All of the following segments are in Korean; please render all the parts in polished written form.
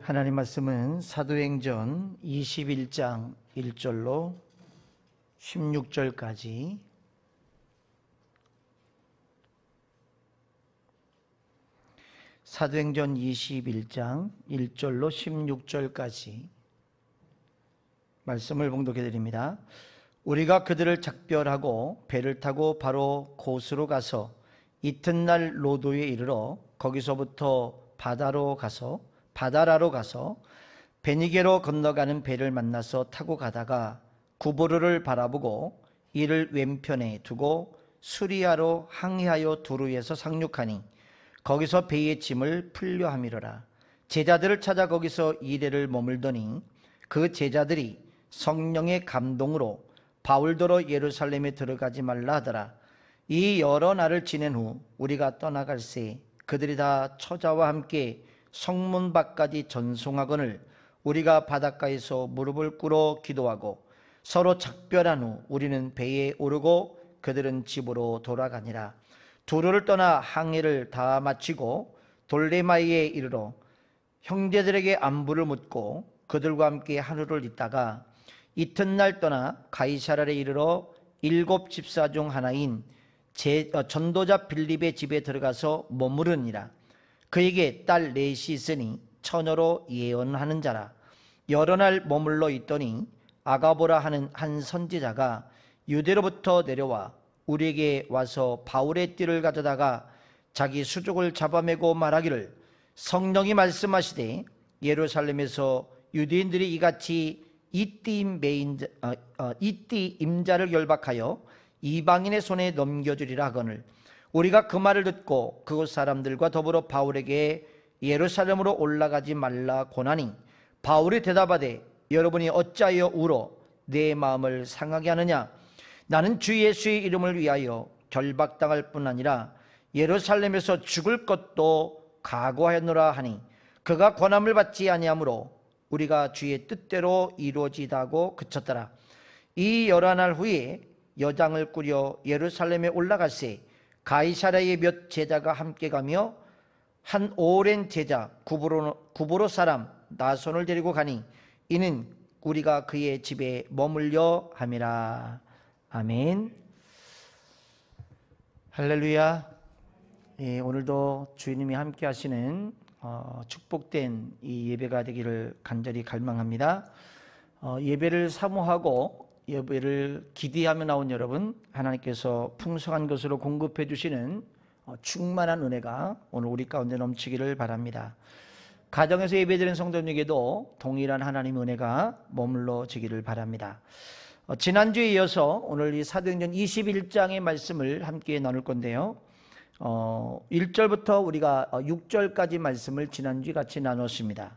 하나님 말씀은 사도행전 21장 1절로 16절까지 사도행전 21장 1절로 16절까지 말씀을 봉독해 드립니다. 우리가 그들을 작별하고 배를 타고 바로 고스로 가서 이튿날 로도에 이르러 거기서부터 바다라로 가서 베니게로 건너가는 배를 만나서 타고 가다가 구부로를 바라보고 이를 왼편에 두고 수리아로 항해하여 두루에서 상륙하니 거기서 배의 짐을 풀려함이로라. 제자들을 찾아 거기서 이레를 머물더니 그 제자들이 성령의 감동으로 바울더러 예루살렘에 들어가지 말라 하더라. 이 여러 날을 지낸 후 우리가 떠나갈새 그들이 다 처자와 함께 성문 밖까지 전송하거늘 우리가 바닷가에서 무릎을 꿇어 기도하고 서로 작별한 후 우리는 배에 오르고 그들은 집으로 돌아가니라. 두루를 떠나 항해를 다 마치고 돌레마이에 이르러 형제들에게 안부를 묻고 그들과 함께 하루를 있다가 이튿날 떠나 가이사랴에 이르러 7 집사 중 하나인 전도자 빌립의 집에 들어가서 머무르니라. 그에게 딸 넷이 있으니 처녀로 예언하는 자라. 여러 날 머물러 있더니 아가보라 하는 한 선지자가 유대로부터 내려와 우리에게 와서 바울의 띠를 가져다가 자기 수족을 잡아매고 말하기를 성령이 말씀하시되 예루살렘에서 유대인들이 이같이 이띠 임자를 결박하여 이방인의 손에 넘겨주리라 하거늘 우리가 그 말을 듣고 그곳 사람들과 더불어 바울에게 예루살렘으로 올라가지 말라 고나니 바울이 대답하되 여러분이 어찌하여 울어 내 마음을 상하게 하느냐. 나는 주 예수의 이름을 위하여 결박당할 뿐 아니라 예루살렘에서 죽을 것도 각오하였노라 하니 그가 권함을 받지 아니하므로 우리가 주의 뜻대로 이루어지다고 그쳤더라. 이 여러 날 후에 여장을 꾸려 예루살렘에 올라갈새 가이사랴의 몇 제자가 함께 가며 한 오랜 제자 구브로 사람 나손을 데리고 가니 이는 우리가 그의 집에 머물려 함이라. 아멘. 할렐루야. 오늘도 주님이 함께 하시는 축복된 이 예배가 되기를 간절히 갈망합니다. 예배를 사모하고 예배를 기대하며 나온 여러분, 하나님께서 풍성한 것으로 공급해 주시는 충만한 은혜가 오늘 우리 가운데 넘치기를 바랍니다. 가정에서 예배드리는 성도님에게도 동일한 하나님의 은혜가 머물러지기를 바랍니다. 지난주에 이어서 오늘 이 사도행전 21장의 말씀을 함께 나눌 건데요. 1절부터 우리가 6절까지 말씀을 지난주에 같이 나눴습니다.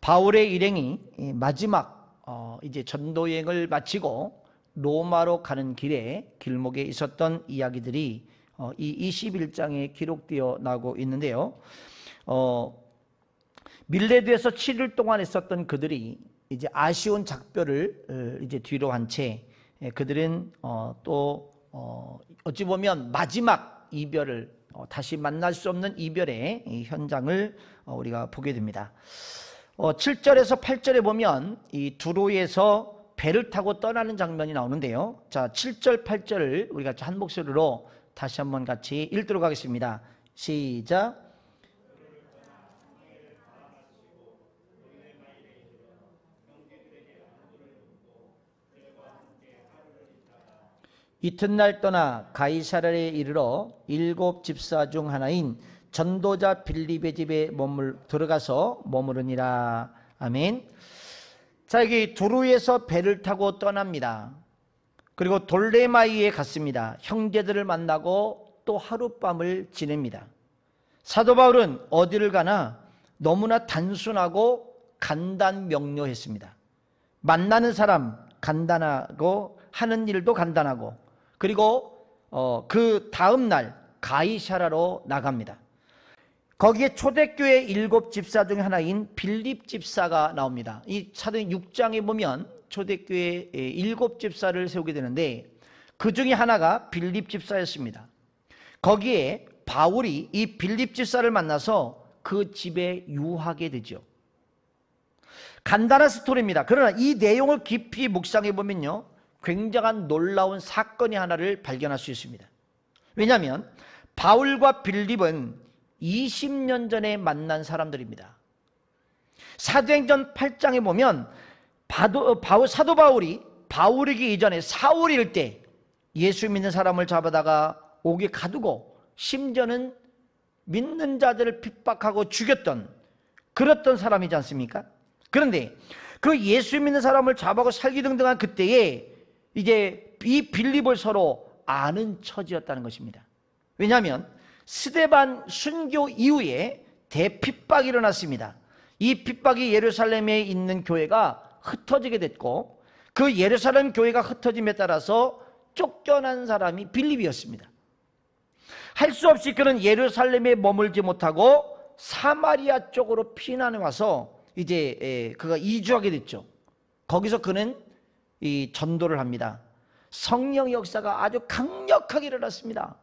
바울의 일행이 마지막 이제 전도여행을 마치고 로마로 가는 길에 길목에 있었던 이야기들이 이 21장에 기록되어 나오고 있는데요. 밀레드에서 7일 동안 있었던 그들이 이제 아쉬운 작별을 이제 뒤로 한 채 그들은 또 어찌 보면 마지막 이별을 다시 만날 수 없는 이별의 현장을 우리가 보게 됩니다. 7절에서 8절에 보면 이 두로에서 배를 타고 떠나는 장면이 나오는데요. 자, 7절, 8절을 우리가 한 목소리로 다시 한번 같이 읽도록 하겠습니다. 시작. 이튿날 떠나 가이사랴에 이르러 7 집사 중 하나인 전도자 빌립의 집에 들어가서 머무르니라. 아멘. 자, 여기 두루에서 배를 타고 떠납니다. 그리고 돌레마이에 갔습니다. 형제들을 만나고 또 하룻밤을 지냅니다. 사도 바울은 어디를 가나 너무나 단순하고 간단명료했습니다. 만나는 사람 간단하고 하는 일도 간단하고 그리고 그 다음 날 가이사랴로 나갑니다. 거기에 초대교회 7 집사 중 하나인 빌립 집사가 나옵니다. 이 사도행 6장에 보면 초대교회 7 집사를 세우게 되는데 그 중에 하나가 빌립 집사였습니다. 거기에 바울이 이 빌립 집사를 만나서 그 집에 유하게 되죠. 간단한 스토리입니다. 그러나 이 내용을 깊이 묵상해 보면요, 굉장한 놀라운 사건이 하나를 발견할 수 있습니다. 왜냐하면 바울과 빌립은 20년 전에 만난 사람들입니다. 사도행전 8장에 보면 사도 바울이 바울이기 이전에 사울일 때 예수 믿는 사람을 잡아다가 옥에 가두고 심지어는 믿는 자들을 핍박하고 죽였던 그랬던 사람이지 않습니까? 그런데 그 예수 믿는 사람을 잡아고 살기등등한 그때에 이제 이 빌립을 서로 아는 처지였다는 것입니다. 왜냐하면 스데반 순교 이후에 대핍박이 일어났습니다. 이 핍박이 예루살렘에 있는 교회가 흩어지게 됐고, 그 예루살렘 교회가 흩어짐에 따라서 쫓겨난 사람이 빌립이었습니다. 할 수 없이 그는 예루살렘에 머물지 못하고 사마리아 쪽으로 피난해 와서 이제 그가 이주하게 됐죠. 거기서 그는 이 전도를 합니다. 성령의 역사가 아주 강력하게 일어났습니다.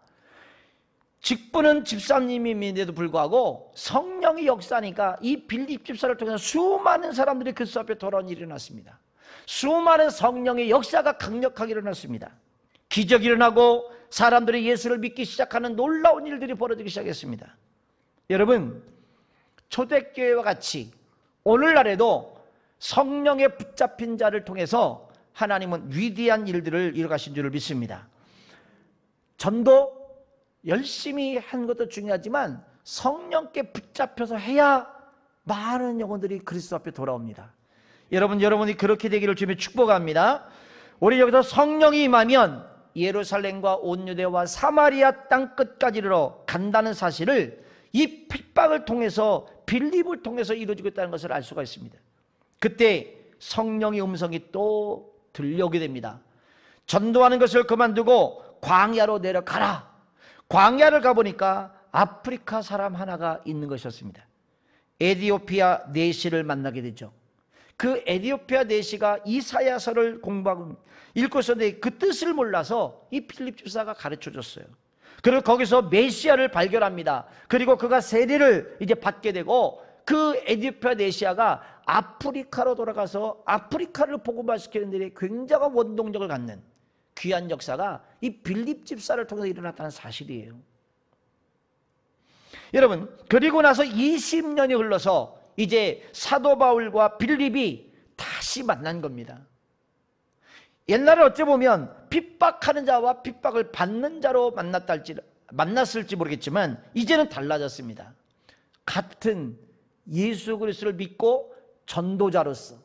직분은 집사님임에도 불구하고 성령의 역사니까 이 빌립 집사를 통해서 수많은 사람들이 그리스도 앞에 돌아온 일이 일어났습니다. 수많은 성령의 역사가 강력하게 일어났습니다. 기적이 일어나고 사람들이 예수를 믿기 시작하는 놀라운 일들이 벌어지기 시작했습니다. 여러분, 초대교회와 같이 오늘날에도 성령에 붙잡힌 자를 통해서 하나님은 위대한 일들을 이뤄가신 줄을 믿습니다. 전도 열심히 하는 것도 중요하지만 성령께 붙잡혀서 해야 많은 영혼들이 그리스도 앞에 돌아옵니다. 여러분이 그렇게 되기를 주님의 축복합니다. 우리 여기서 성령이 임하면 예루살렘과 온 유대와 사마리아 땅 끝까지 이르러 간다는 사실을 이 핍박을 통해서 빌립을 통해서 이루어지고 있다는 것을 알 수가 있습니다. 그때 성령의 음성이 또 들려오게 됩니다. 전도하는 것을 그만두고 광야로 내려가라. 광야를 가보니까 아프리카 사람 하나가 있는 것이었습니다. 에디오피아 내시를 만나게 되죠. 그 에디오피아 내시가 이사야서를 공부하고 읽고 있었는데 그 뜻을 몰라서 이 필립 집사가 가르쳐 줬어요. 그리고 거기서 메시아를 발견합니다. 그리고 그가 세례를 이제 받게 되고 그 에디오피아 내시아가 아프리카로 돌아가서 아프리카를 복음화시키는 일에 굉장한 원동력을 갖는 귀한 역사가 이 빌립 집사를 통해서 일어났다는 사실이에요. 여러분, 그리고 나서 20년이 흘러서 이제 사도 바울과 빌립이 다시 만난 겁니다. 옛날에 어찌 보면 핍박하는 자와 핍박을 받는 자로 만났을지 모르겠지만 이제는 달라졌습니다. 같은 예수 그리스도를 믿고 전도자로서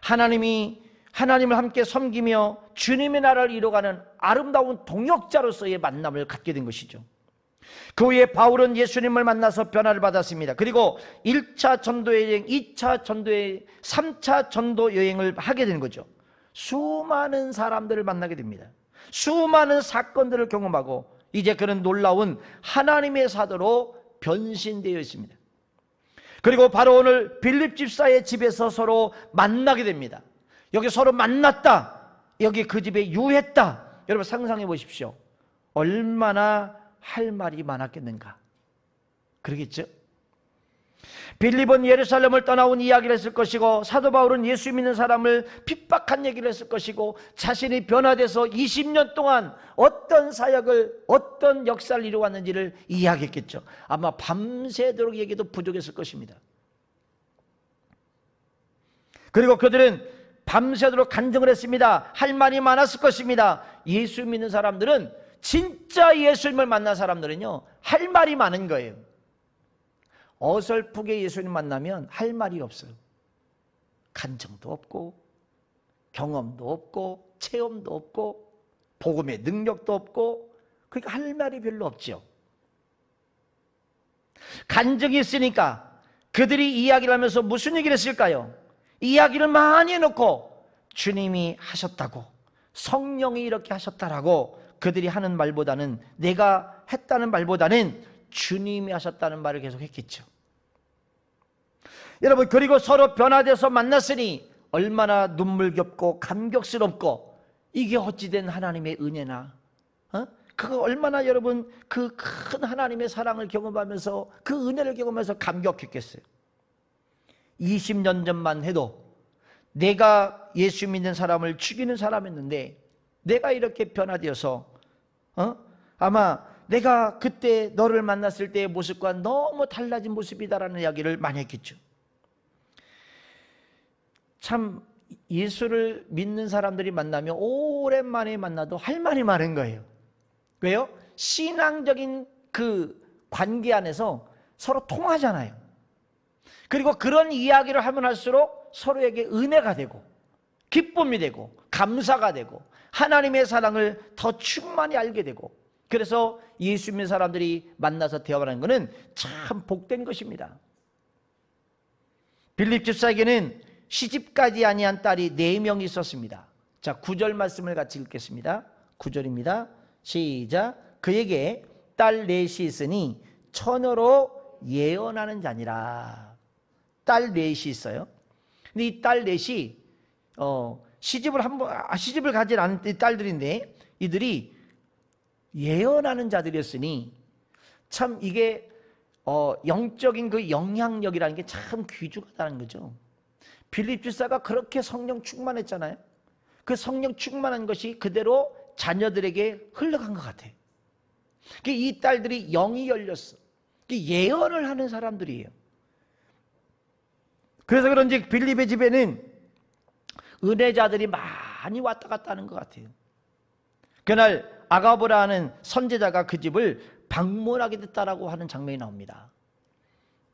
하나님을 함께 섬기며 주님의 나라를 이뤄가는 아름다운 동역자로서의 만남을 갖게 된 것이죠. 그 후에 바울은 예수님을 만나서 변화를 받았습니다. 그리고 1차 전도 여행, 2차 전도 여행, 3차 전도 여행을 하게 된 거죠. 수많은 사람들을 만나게 됩니다. 수많은 사건들을 경험하고 이제 그는 놀라운 하나님의 사도로 변신되어 있습니다. 그리고 바로 오늘 빌립 집사의 집에서 서로 만나게 됩니다. 여기 서로 만났다. 여기 그 집에 유했다. 여러분 상상해 보십시오. 얼마나 할 말이 많았겠는가. 그러겠죠? 빌립은 예루살렘을 떠나온 이야기를 했을 것이고 사도 바울은 예수 믿는 사람을 핍박한 얘기를 했을 것이고 자신이 변화돼서 20년 동안 어떤 사역을 어떤 역사를 이루어왔는지를 이야기했겠죠. 아마 밤새도록 얘기도 부족했을 것입니다. 그리고 그들은 밤새도록 간증을 했습니다. 할 말이 많았을 것입니다. 예수 믿는 사람들은 진짜 예수님을 만난 사람들은요 할 말이 많은 거예요. 어설프게 예수님 만나면 할 말이 없어요. 간증도 없고 경험도 없고 체험도 없고 복음의 능력도 없고 그러니까 할 말이 별로 없죠. 간증이 있으니까 그들이 이야기를 하면서 무슨 얘기를 했을까요? 이야기를 많이 해놓고 주님이 하셨다고 성령이 이렇게 하셨다라고 그들이 하는 말보다는 내가 했다는 말보다는 주님이 하셨다는 말을 계속 했겠죠. 여러분 그리고 서로 변화돼서 만났으니 얼마나 눈물겹고 감격스럽고 이게 어찌된 하나님의 은혜나 그거 얼마나 여러분 그 큰 하나님의 사랑을 경험하면서 그 은혜를 경험하면서 감격했겠어요. 20년 전만 해도 내가 예수 믿는 사람을 죽이는 사람이었는데 내가 이렇게 변화되어서 아마 내가 그때 너를 만났을 때의 모습과 너무 달라진 모습이다라는 이야기를 많이 했겠죠. 참 예수를 믿는 사람들이 만나면 오랜만에 만나도 할 말이 많은 거예요. 왜요? 신앙적인 그 관계 안에서 서로 통하잖아요. 그리고 그런 이야기를 하면 할수록 서로에게 은혜가 되고 기쁨이 되고 감사가 되고 하나님의 사랑을 더 충만히 알게 되고, 그래서 예수 믿는 사람들이 만나서 대화하는 것은 참 복된 것입니다. 빌립 집사에게는 시집가지 아니한 딸이 4명이 있었습니다. 자, 9절 말씀을 같이 읽겠습니다. 9절입니다. 시작. 그에게 딸 넷이 있으니 처녀로 예언하는 자니라. 딸 넷이 있어요. 근데 이 딸 넷이 시집을 가지 않은 딸들인데 이들이 예언하는 자들이었으니 참 이게 영적인 그 영향력이라는 게 참 귀중하다는 거죠. 빌립 집사가 그렇게 성령 충만했잖아요. 그 성령 충만한 것이 그대로 자녀들에게 흘러간 것 같아요. 이 딸들이 영이 열렸어. 예언을 하는 사람들이에요. 그래서 그런지 빌립의 집에는 은혜자들이 많이 왔다 갔다 하는 것 같아요. 그날 아가보라 하는 선지자가 그 집을 방문하게 됐다라고 하는 장면이 나옵니다.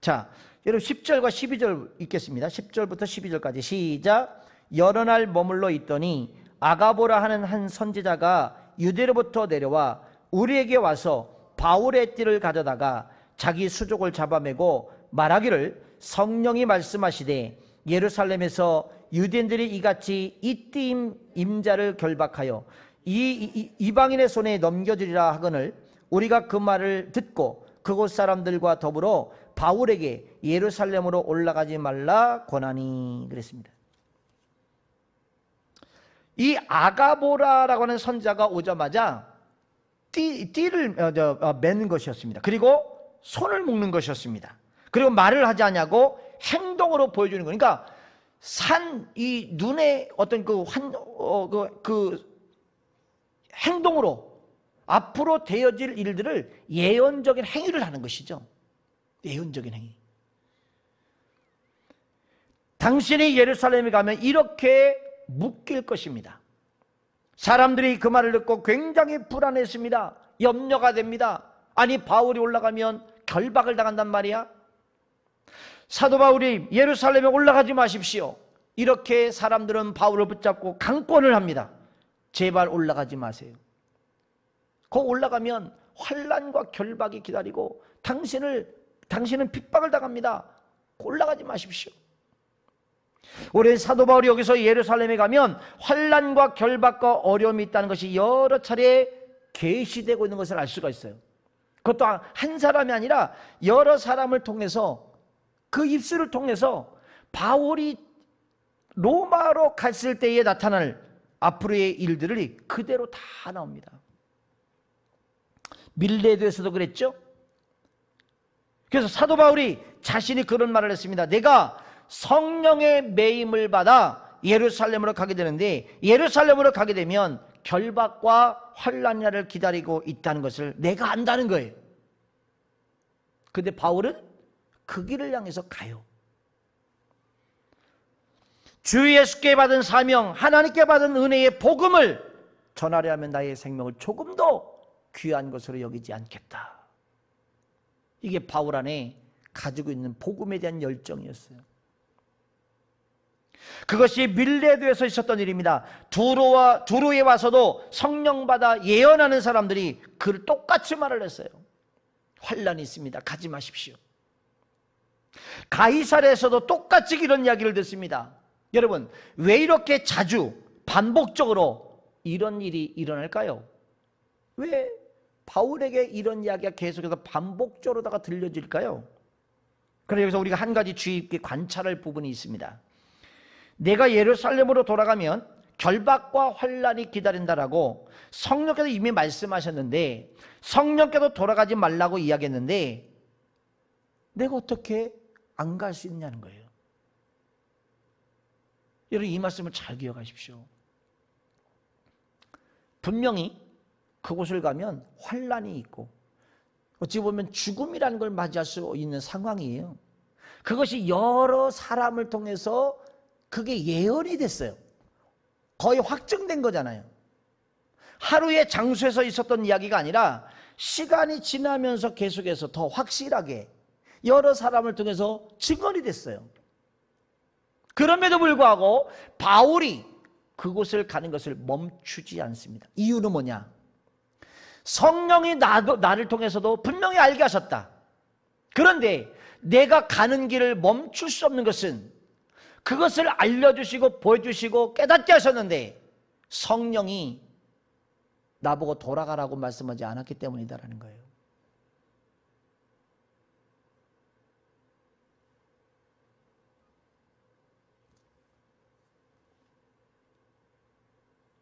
자, 여러분 10절과 12절 읽겠습니다. 10절부터 12절까지 시작. 여러 날 머물러 있더니 아가보라 하는 한 선지자가 유대로부터 내려와 우리에게 와서 바울의 띠를 가져다가 자기 수족을 잡아매고 말하기를 성령이 말씀하시되 예루살렘에서 유대인들이 이같이 이 띠 임자를 결박하여 이방인의 손에 넘겨주리라 하거늘 우리가 그 말을 듣고 그곳 사람들과 더불어 바울에게 예루살렘으로 올라가지 말라 권하니 그랬습니다. 이 아가보라라고 하는 선자가 오자마자 띠를 매는 것이었습니다. 그리고 손을 묶는 것이었습니다. 그리고 말을 하지 않냐고 행동으로 보여주는 거니까 이 눈에 어떤 그 행동으로 앞으로 되어질 일들을 예언적인 행위를 하는 것이죠. 예언적인 행위. 당신이 예루살렘에 가면 이렇게 묶일 것입니다. 사람들이 그 말을 듣고 굉장히 불안했습니다. 염려가 됩니다. 아니 바울이 올라가면 결박을 당한단 말이야. 사도 바울이 예루살렘에 올라가지 마십시오. 이렇게 사람들은 바울을 붙잡고 강권을 합니다. 제발 올라가지 마세요. 거 올라가면 환난과 결박이 기다리고 당신은 핍박을 당합니다. 올라가지 마십시오. 우리 사도 바울이 여기서 예루살렘에 가면 환난과 결박과 어려움이 있다는 것이 여러 차례 계시되고 있는 것을 알 수가 있어요. 그것도 한 사람이 아니라 여러 사람을 통해서 그 입술을 통해서 바울이 로마로 갔을 때에 나타날 앞으로의 일들이 그대로 다 나옵니다. 밀레도에서도 그랬죠. 그래서 사도 바울이 자신이 그런 말을 했습니다. 내가 성령의 매임을 받아 예루살렘으로 가게 되는데 예루살렘으로 가게 되면 결박과 환난을 기다리고 있다는 것을 내가 안다는 거예요. 근데 바울은 그 길을 향해서 가요. 주 예수께 받은 사명, 하나님께 받은 은혜의 복음을 전하려 하면 나의 생명을 조금 더 귀한 것으로 여기지 않겠다. 이게 바울 안에 가지고 있는 복음에 대한 열정이었어요. 그것이 밀레도에서 있었던 일입니다. 두로에 와서도 성령 받아 예언하는 사람들이 그 똑같이 말을 했어요. 환난이 있습니다. 가지 마십시오. 가이사랴에서도 똑같이 이런 이야기를 듣습니다. 여러분, 왜 이렇게 자주 반복적으로 이런 일이 일어날까요? 왜 바울에게 이런 이야기가 계속해서 반복적으로다가 들려질까요? 그래서 여기서 우리가 한 가지 주의 깊게 관찰할 부분이 있습니다. 내가 예루살렘으로 돌아가면 결박과 환난이 기다린다라고 성령께서 이미 말씀하셨는데 성령께서 돌아가지 말라고 이야기했는데 내가 어떻게 안 갈 수 있냐는 거예요. 여러분 이 말씀을 잘 기억하십시오. 분명히 그곳을 가면 환난이 있고 어찌 보면 죽음이라는 걸 맞이할 수 있는 상황이에요. 그것이 여러 사람을 통해서 그게 예언이 됐어요. 거의 확정된 거잖아요. 하루의 장소에서 있었던 이야기가 아니라 시간이 지나면서 계속해서 더 확실하게 여러 사람을 통해서 증언이 됐어요. 그럼에도 불구하고 바울이 그곳을 가는 것을 멈추지 않습니다. 이유는 뭐냐? 성령이 나를 통해서도 분명히 알게 하셨다. 그런데 내가 가는 길을 멈출 수 없는 것은 그것을 알려주시고 보여주시고 깨닫게 하셨는데 성령이 나보고 돌아가라고 말씀하지 않았기 때문이다라는 거예요.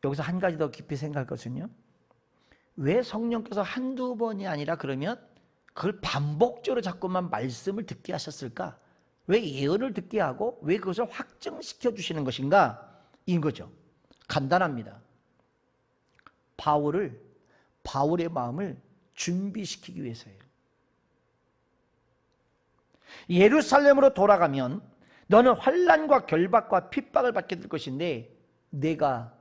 여기서 한 가지 더 깊이 생각할 것은요, 왜 성령께서 한두 번이 아니라 그러면 그걸 반복적으로 자꾸만 말씀을 듣게 하셨을까? 왜 예언을 듣게 하고 왜 그것을 확증시켜 주시는 것인가? 인 거죠. 간단합니다. 바울의 마음을 준비시키기 위해서예요. 예루살렘으로 돌아가면 너는 환난과 결박과 핍박을 받게 될 것인데 내가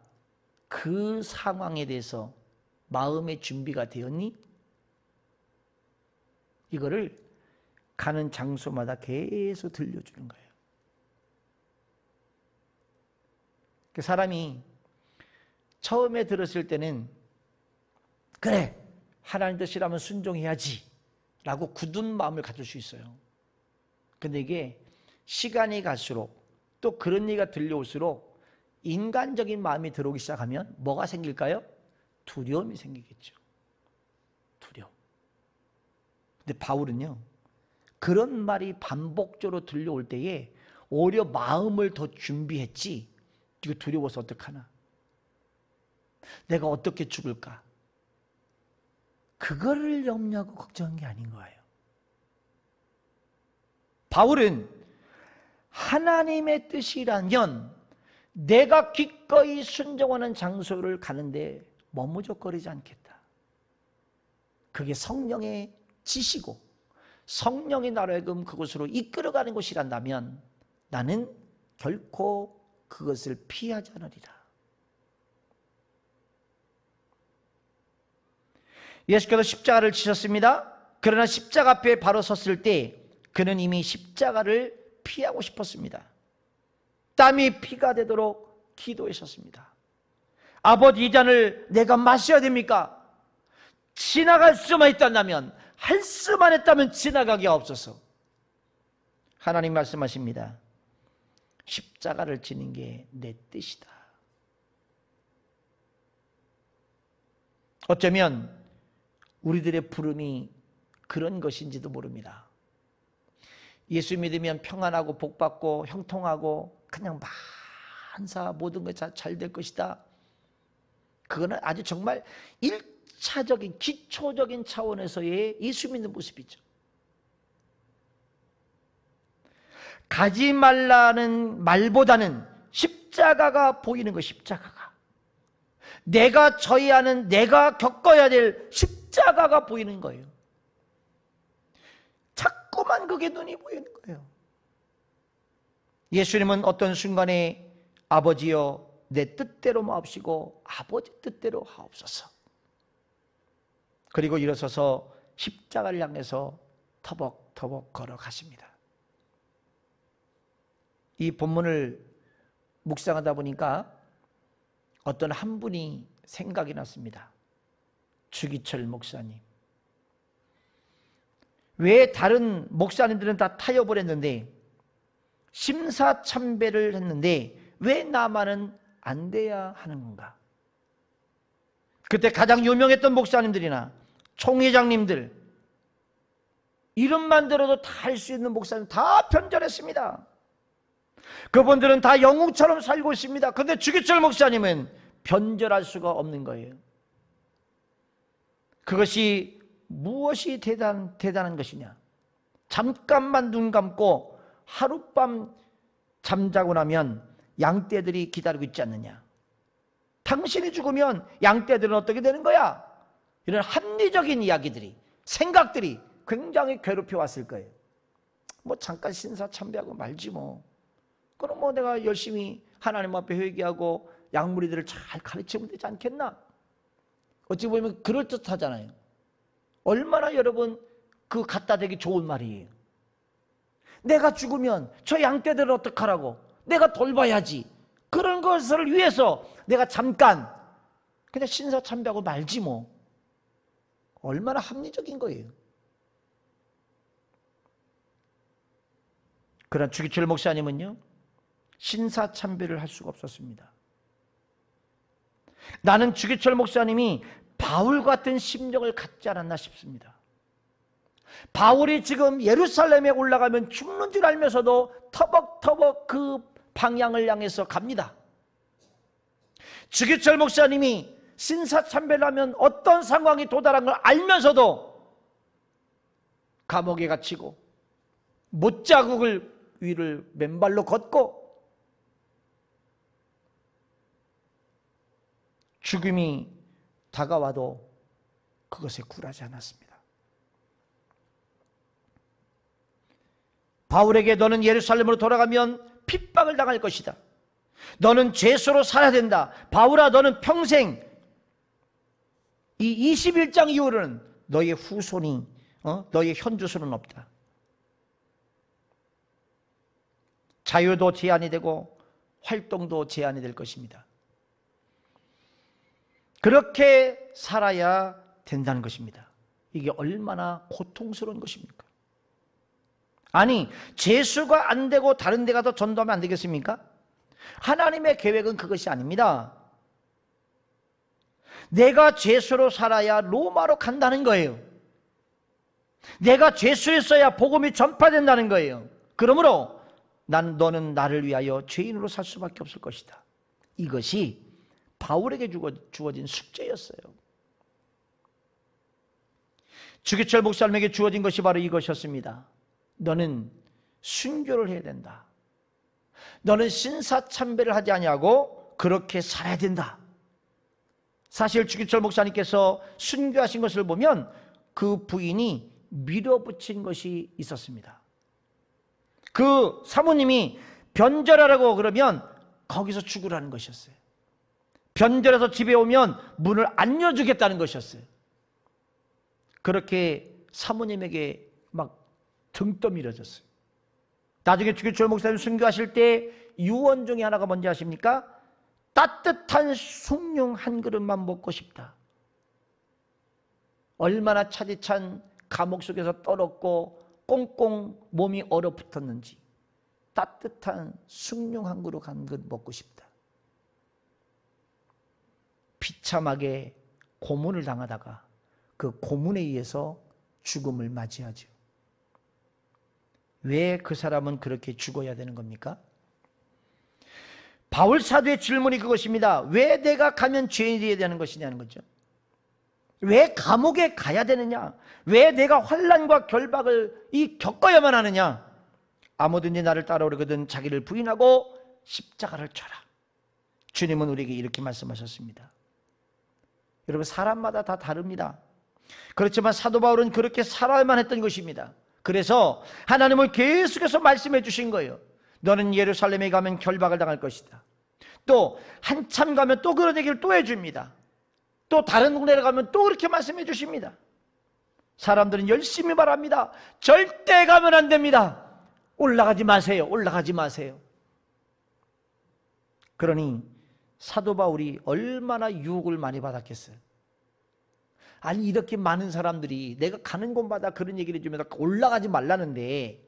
그 상황에 대해서 마음의 준비가 되었니? 이거를 가는 장소마다 계속 들려주는 거예요. 그 사람이 처음에 들었을 때는 그래, 하나님 뜻이라면 순종해야지 라고 굳은 마음을 가질 수 있어요. 근데 이게 시간이 갈수록 또 그런 얘기가 들려올수록 인간적인 마음이 들어오기 시작하면 뭐가 생길까요? 두려움이 생기겠죠. 두려움. 근데 바울은요, 그런 말이 반복적으로 들려올 때에 오히려 마음을 더 준비했지, 이거 두려워서 어떡하나, 내가 어떻게 죽을까, 그거를 염려하고 걱정한 게 아닌 거예요. 바울은 하나님의 뜻이라면 내가 기꺼이 순종하는 장소를 가는데 머무적거리지 않겠다. 그게 성령의 지시고 성령이 나로 하여금 그곳으로 이끌어가는 곳이란다면 나는 결코 그것을 피하지 않으리라. 예수께서 십자가를 지셨습니다. 그러나 십자가 앞에 바로 섰을 때 그는 이미 십자가를 피하고 싶었습니다. 땀이 피가 되도록 기도하셨습니다. 아버지, 이 잔을 내가 마셔야 됩니까? 지나갈 수만 있다면, 할 수만 했다면 지나가게 없어서. 하나님 말씀하십니다. 십자가를 지는 게 내 뜻이다. 어쩌면 우리들의 부름이 그런 것인지도 모릅니다. 예수 믿으면 평안하고 복받고 형통하고 그냥 만사 모든 것 잘 될 것이다. 그거는 아주 정말 1차적인 기초적인 차원에서의 예수 믿는 모습이죠. 가지 말라는 말보다는 십자가가 보이는 거, 십자가가. 내가 져야 하는, 내가 겪어야 될 십자가가 보이는 거예요. 자꾸만 그게 눈이 보이는 거예요. 예수님은 어떤 순간에 아버지여 내 뜻대로 마옵시고 아버지 뜻대로 하옵소서. 그리고 일어서서 십자가를 향해서 터벅터벅 걸어가십니다. 이 본문을 묵상하다 보니까 어떤 한 분이 생각이 났습니다. 주기철 목사님. 왜 다른 목사님들은 다 타협을 했는데 심사참배를 했는데 왜 나만은 안 돼야 하는 건가? 그때 가장 유명했던 목사님들이나 총회장님들, 이름만 들어도 다 할 수 있는 목사님 다 변절했습니다. 그분들은 다 영웅처럼 살고 있습니다. 그런데 주기철 목사님은 변절할 수가 없는 거예요. 그것이 무엇이 대단한 것이냐? 잠깐만 눈 감고 하룻밤 잠자고 나면 양떼들이 기다리고 있지 않느냐. 당신이 죽으면 양떼들은 어떻게 되는 거야? 이런 합리적인 이야기들이, 생각들이 굉장히 괴롭혀 왔을 거예요. 뭐 잠깐 신사참배하고 말지 뭐. 그럼 뭐 내가 열심히 하나님 앞에 회개하고 양무리들을 잘 가르치면 되지 않겠나? 어찌 보면 그럴듯하잖아요. 얼마나 여러분 그 갖다 대기 좋은 말이에요. 내가 죽으면 저 양떼들을 어떡하라고? 내가 돌봐야지. 그런 것을 위해서 내가 잠깐 그냥 신사참배하고 말지 뭐. 얼마나 합리적인 거예요. 그러나 주기철 목사님은요, 신사참배를 할 수가 없었습니다. 나는 주기철 목사님이 바울 같은 심정을 갖지 않았나 싶습니다. 바울이 지금 예루살렘에 올라가면 죽는 줄 알면서도 터벅터벅 그 방향을 향해서 갑니다. 주기철 목사님이 신사참배를 하면 어떤 상황이 도달한 걸 알면서도 감옥에 갇히고 못자국을 위를 맨발로 걷고 죽음이 다가와도 그것에 굴하지 않았습니다. 바울에게 너는 예루살렘으로 돌아가면 핍박을 당할 것이다. 너는 죄수로 살아야 된다. 바울아, 너는 평생 이 21장 이후로는 너의 후손이 너의 현주소는 없다. 자유도 제한이 되고 활동도 제한이 될 것입니다. 그렇게 살아야 된다는 것입니다. 이게 얼마나 고통스러운 것입니까? 아니, 재수가 안 되고 다른 데 가서 전도하면 안 되겠습니까? 하나님의 계획은 그것이 아닙니다. 내가 죄수로 살아야 로마로 간다는 거예요. 내가 죄수였어야 복음이 전파된다는 거예요. 그러므로 너는 나를 위하여 죄인으로 살 수밖에 없을 것이다. 이것이 바울에게 주어진 숙제였어요. 주기철 목사님에게 주어진 것이 바로 이것이었습니다. 너는 순교를 해야 된다. 너는 신사참배를 하지 아니하고 그렇게 살아야 된다. 사실 주기철 목사님께서 순교하신 것을 보면 그 부인이 밀어붙인 것이 있었습니다. 그 사모님이 변절하라고 그러면 거기서 죽으라는 것이었어요. 변절해서 집에 오면 문을 안 열어주겠다는 것이었어요. 그렇게 사모님에게 막 등 떠밀어졌어요. 나중에 주기철 목사님 순교하실 때 유언 중에 하나가 뭔지 아십니까? 따뜻한 숭늉 한 그릇만 먹고 싶다. 얼마나 차디찬 감옥 속에서 떨었고 꽁꽁 몸이 얼어붙었는지 따뜻한 숭늉 한 그릇 먹고 싶다. 비참하게 고문을 당하다가 그 고문에 의해서 죽음을 맞이하죠. 왜 그 사람은 그렇게 죽어야 되는 겁니까? 바울 사도의 질문이 그것입니다. 왜 내가 가면 죄인이 되어야 되는 것이냐는 거죠. 왜 감옥에 가야 되느냐? 왜 내가 환난과 결박을 겪어야만 하느냐? 아무든지 나를 따라오려거든 자기를 부인하고 십자가를 져라. 주님은 우리에게 이렇게 말씀하셨습니다. 여러분, 사람마다 다 다릅니다. 그렇지만 사도 바울은 그렇게 살아야만 했던 것입니다. 그래서 하나님은 계속해서 말씀해 주신 거예요. 너는 예루살렘에 가면 결박을 당할 것이다. 또 한참 가면 또 그런 얘기를 또 해줍니다. 또 다른 동네에 가면 또 그렇게 말씀해 주십니다. 사람들은 열심히 말합니다. 절대 가면 안 됩니다. 올라가지 마세요. 올라가지 마세요. 그러니 사도 바울이 얼마나 유혹을 많이 받았겠어요. 아니, 이렇게 많은 사람들이 내가 가는 곳마다 그런 얘기를 해주면서 올라가지 말라는데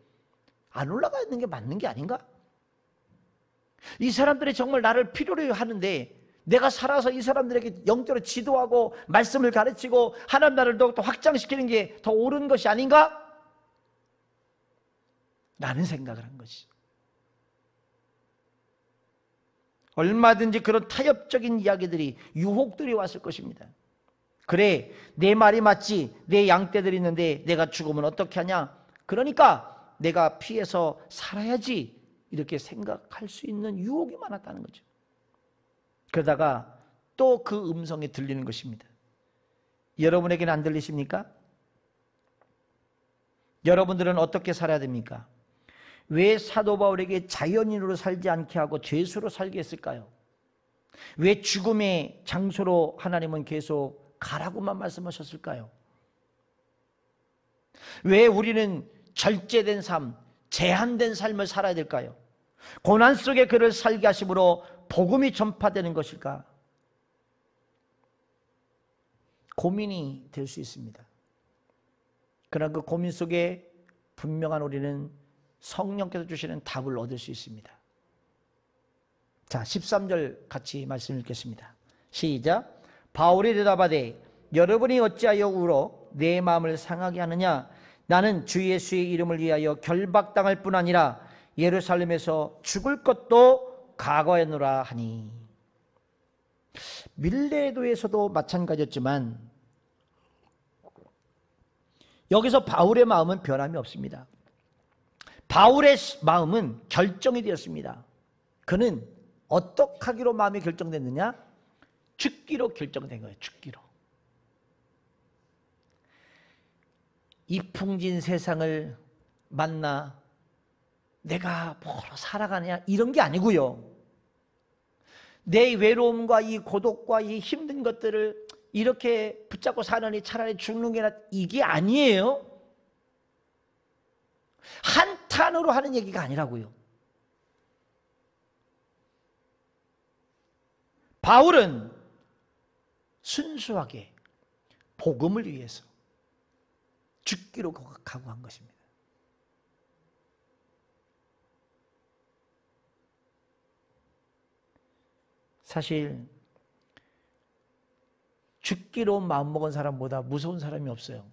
안 올라가 있는 게 맞는 게 아닌가? 이 사람들이 정말 나를 필요로 하는데 내가 살아서 이 사람들에게 영적으로 지도하고 말씀을 가르치고 하나님 나라를 더욱더 확장시키는 게 더 옳은 것이 아닌가? 라는 생각을 한 것이. 얼마든지 그런 타협적인 이야기들이, 유혹들이 왔을 것입니다. 그래, 내 말이 맞지. 내 양떼들이 있는데 내가 죽으면 어떻게 하냐? 그러니까 내가 피해서 살아야지. 이렇게 생각할 수 있는 유혹이 많았다는 거죠. 그러다가 또 그 음성이 들리는 것입니다. 여러분에게는 안 들리십니까? 여러분들은 어떻게 살아야 됩니까? 왜 사도 바울에게 자연인으로 살지 않게 하고 죄수로 살게 했을까요? 왜 죽음의 장소로 하나님은 계속 가라고만 말씀하셨을까요? 왜 우리는 절제된 삶, 제한된 삶을 살아야 될까요? 고난 속에 그를 살게 하심으로 복음이 전파되는 것일까? 고민이 될 수 있습니다. 그러나 그 고민 속에 분명한 우리는 성령께서 주시는 답을 얻을 수 있습니다. 자, 13절 같이 말씀 읽겠습니다. 시작. 바울이 대답하되 여러분이 어찌하여 울어 내 마음을 상하게 하느냐? 나는 주 예수의 이름을 위하여 결박당할 뿐 아니라 예루살렘에서 죽을 것도 각오하노라 하니. 밀레도에서도 마찬가지였지만 여기서 바울의 마음은 변함이 없습니다. 바울의 마음은 결정이 되었습니다. 그는 어떻게 하기로 마음이 결정됐느냐? 죽기로 결정된 거예요. 죽기로. 이 풍진 세상을 만나 내가 뭐로 살아가냐 이런 게 아니고요. 내 외로움과 이 고독과 이 힘든 것들을 이렇게 붙잡고 사느니 차라리 죽는 게 이게 아니에요. 한탄으로 하는 얘기가 아니라고요. 바울은 순수하게 복음을 위해서 죽기로 각오한 것입니다. 사실 죽기로 마음먹은 사람보다 무서운 사람이 없어요.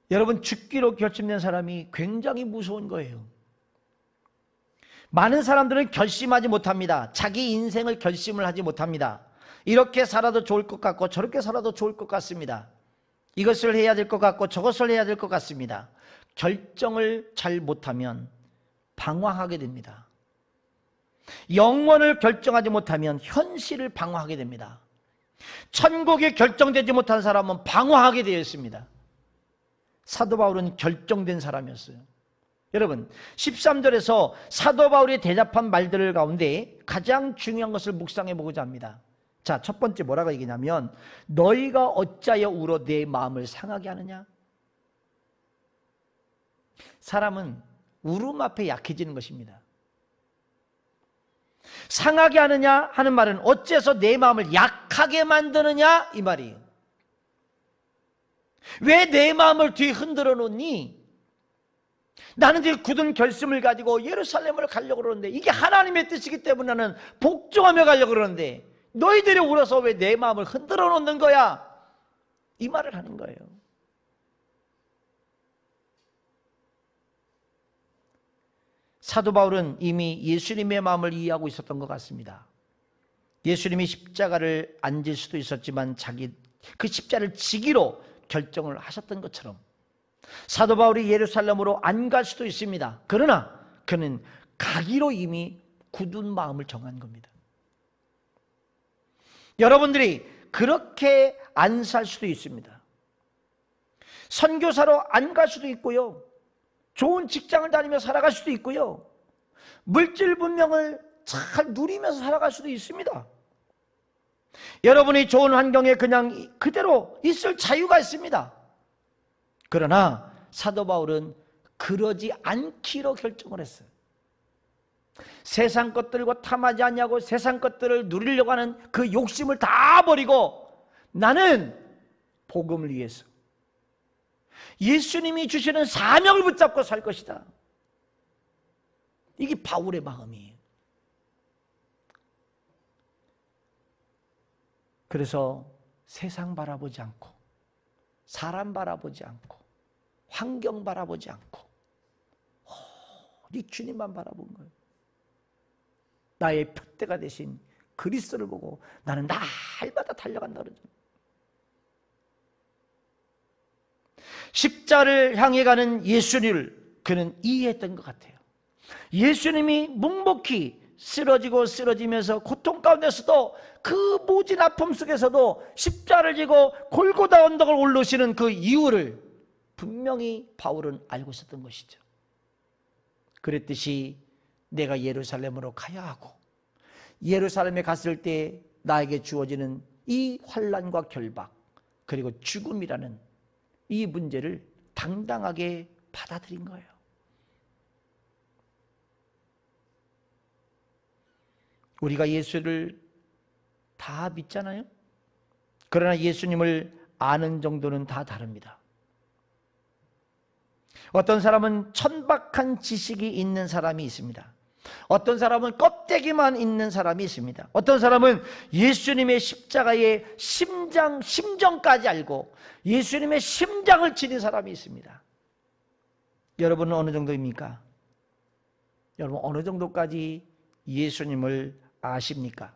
여러분, 죽기로 결심된 사람이 굉장히 무서운 거예요. 많은 사람들은 결심하지 못합니다. 자기 인생을 결심을 하지 못합니다. 이렇게 살아도 좋을 것 같고 저렇게 살아도 좋을 것 같습니다. 이것을 해야 될 것 같고 저것을 해야 될 것 같습니다. 결정을 잘 못하면 방황하게 됩니다. 영원을 결정하지 못하면 현실을 방황하게 됩니다. 천국이 결정되지 못한 사람은 방황하게 되어 있습니다. 사도 바울은 결정된 사람이었어요. 여러분, 13절에서 사도 바울이 대답한 말들 가운데 가장 중요한 것을 묵상해 보고자 합니다. 자, 첫 번째 뭐라고 얘기냐면 너희가 어찌하여 울어 내 마음을 상하게 하느냐? 사람은 울음 앞에 약해지는 것입니다. 상하게 하느냐 하는 말은 어째서 내 마음을 약하게 만드느냐 이 말이에요. 왜 내 마음을 뒤 흔들어 놓니? 나는 이제 굳은 결심을 가지고 예루살렘을 가려고 그러는데 이게 하나님의 뜻이기 때문에 나는 복종하며 가려고 그러는데 너희들이 울어서 왜 내 마음을 흔들어 놓는 거야? 이 말을 하는 거예요. 사도 바울은 이미 예수님의 마음을 이해하고 있었던 것 같습니다. 예수님이 십자가를 안 질 수도 있었지만 그 십자가를 지기로 결정을 하셨던 것처럼 사도 바울이 예루살렘으로 안 갈 수도 있습니다. 그러나 그는 가기로 이미 굳은 마음을 정한 겁니다. 여러분들이 그렇게 안 살 수도 있습니다. 선교사로 안 갈 수도 있고요. 좋은 직장을 다니며 살아갈 수도 있고요. 물질 분명을 잘 누리면서 살아갈 수도 있습니다. 여러분이 좋은 환경에 그냥 그대로 있을 자유가 있습니다. 그러나 사도 바울은 그러지 않기로 결정을 했어요. 세상 것들과 탐하지 않냐고 세상 것들을 누리려고 하는 그 욕심을 다 버리고 나는 복음을 위해서 예수님이 주시는 사명을 붙잡고 살 것이다. 이게 바울의 마음이에요. 그래서 세상 바라보지 않고 사람 바라보지 않고 환경 바라보지 않고 네 주님만 바라본 거예요. 나의 표대가 되신 그리스도를 보고 나는 날마다 달려간다 그러죠. 십자를 향해 가는 예수님을 그는 이해했던 것 같아요. 예수님이 묵묵히 쓰러지면서 고통 가운데서도 그 모진 아픔 속에서도 십자를 지고 골고다 언덕을 올라오시는 그 이유를 분명히 바울은 알고 있었던 것이죠. 그랬듯이 내가 예루살렘으로 가야 하고 예루살렘에 갔을 때 나에게 주어지는 이 환난과 결박 그리고 죽음이라는 이 문제를 당당하게 받아들인 거예요. 우리가 예수를 다 믿잖아요. 그러나 예수님을 아는 정도는 다 다릅니다. 어떤 사람은 천박한 지식이 있는 사람이 있습니다. 어떤 사람은 껍데기만 있는 사람이 있습니다. 어떤 사람은 예수님의 십자가의 심정까지 알고 예수님의 심장을 지닌 사람이 있습니다. 여러분은 어느 정도입니까? 여러분 어느 정도까지 예수님을 아십니까?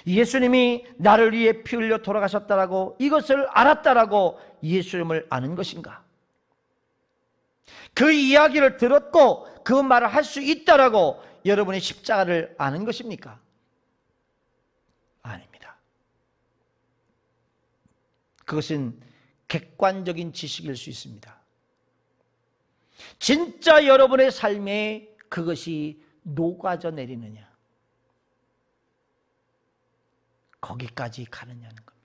예수님이 나를 위해 피 흘려 돌아가셨다라고 이것을 알았다라고 예수님을 아는 것인가? 그 이야기를 들었고 그 말을 할 수 있다라고 여러분의 십자가를 아는 것입니까? 아닙니다. 그것은 객관적인 지식일 수 있습니다. 진짜 여러분의 삶에 그것이 녹아져 내리느냐, 거기까지 가느냐는 겁니다.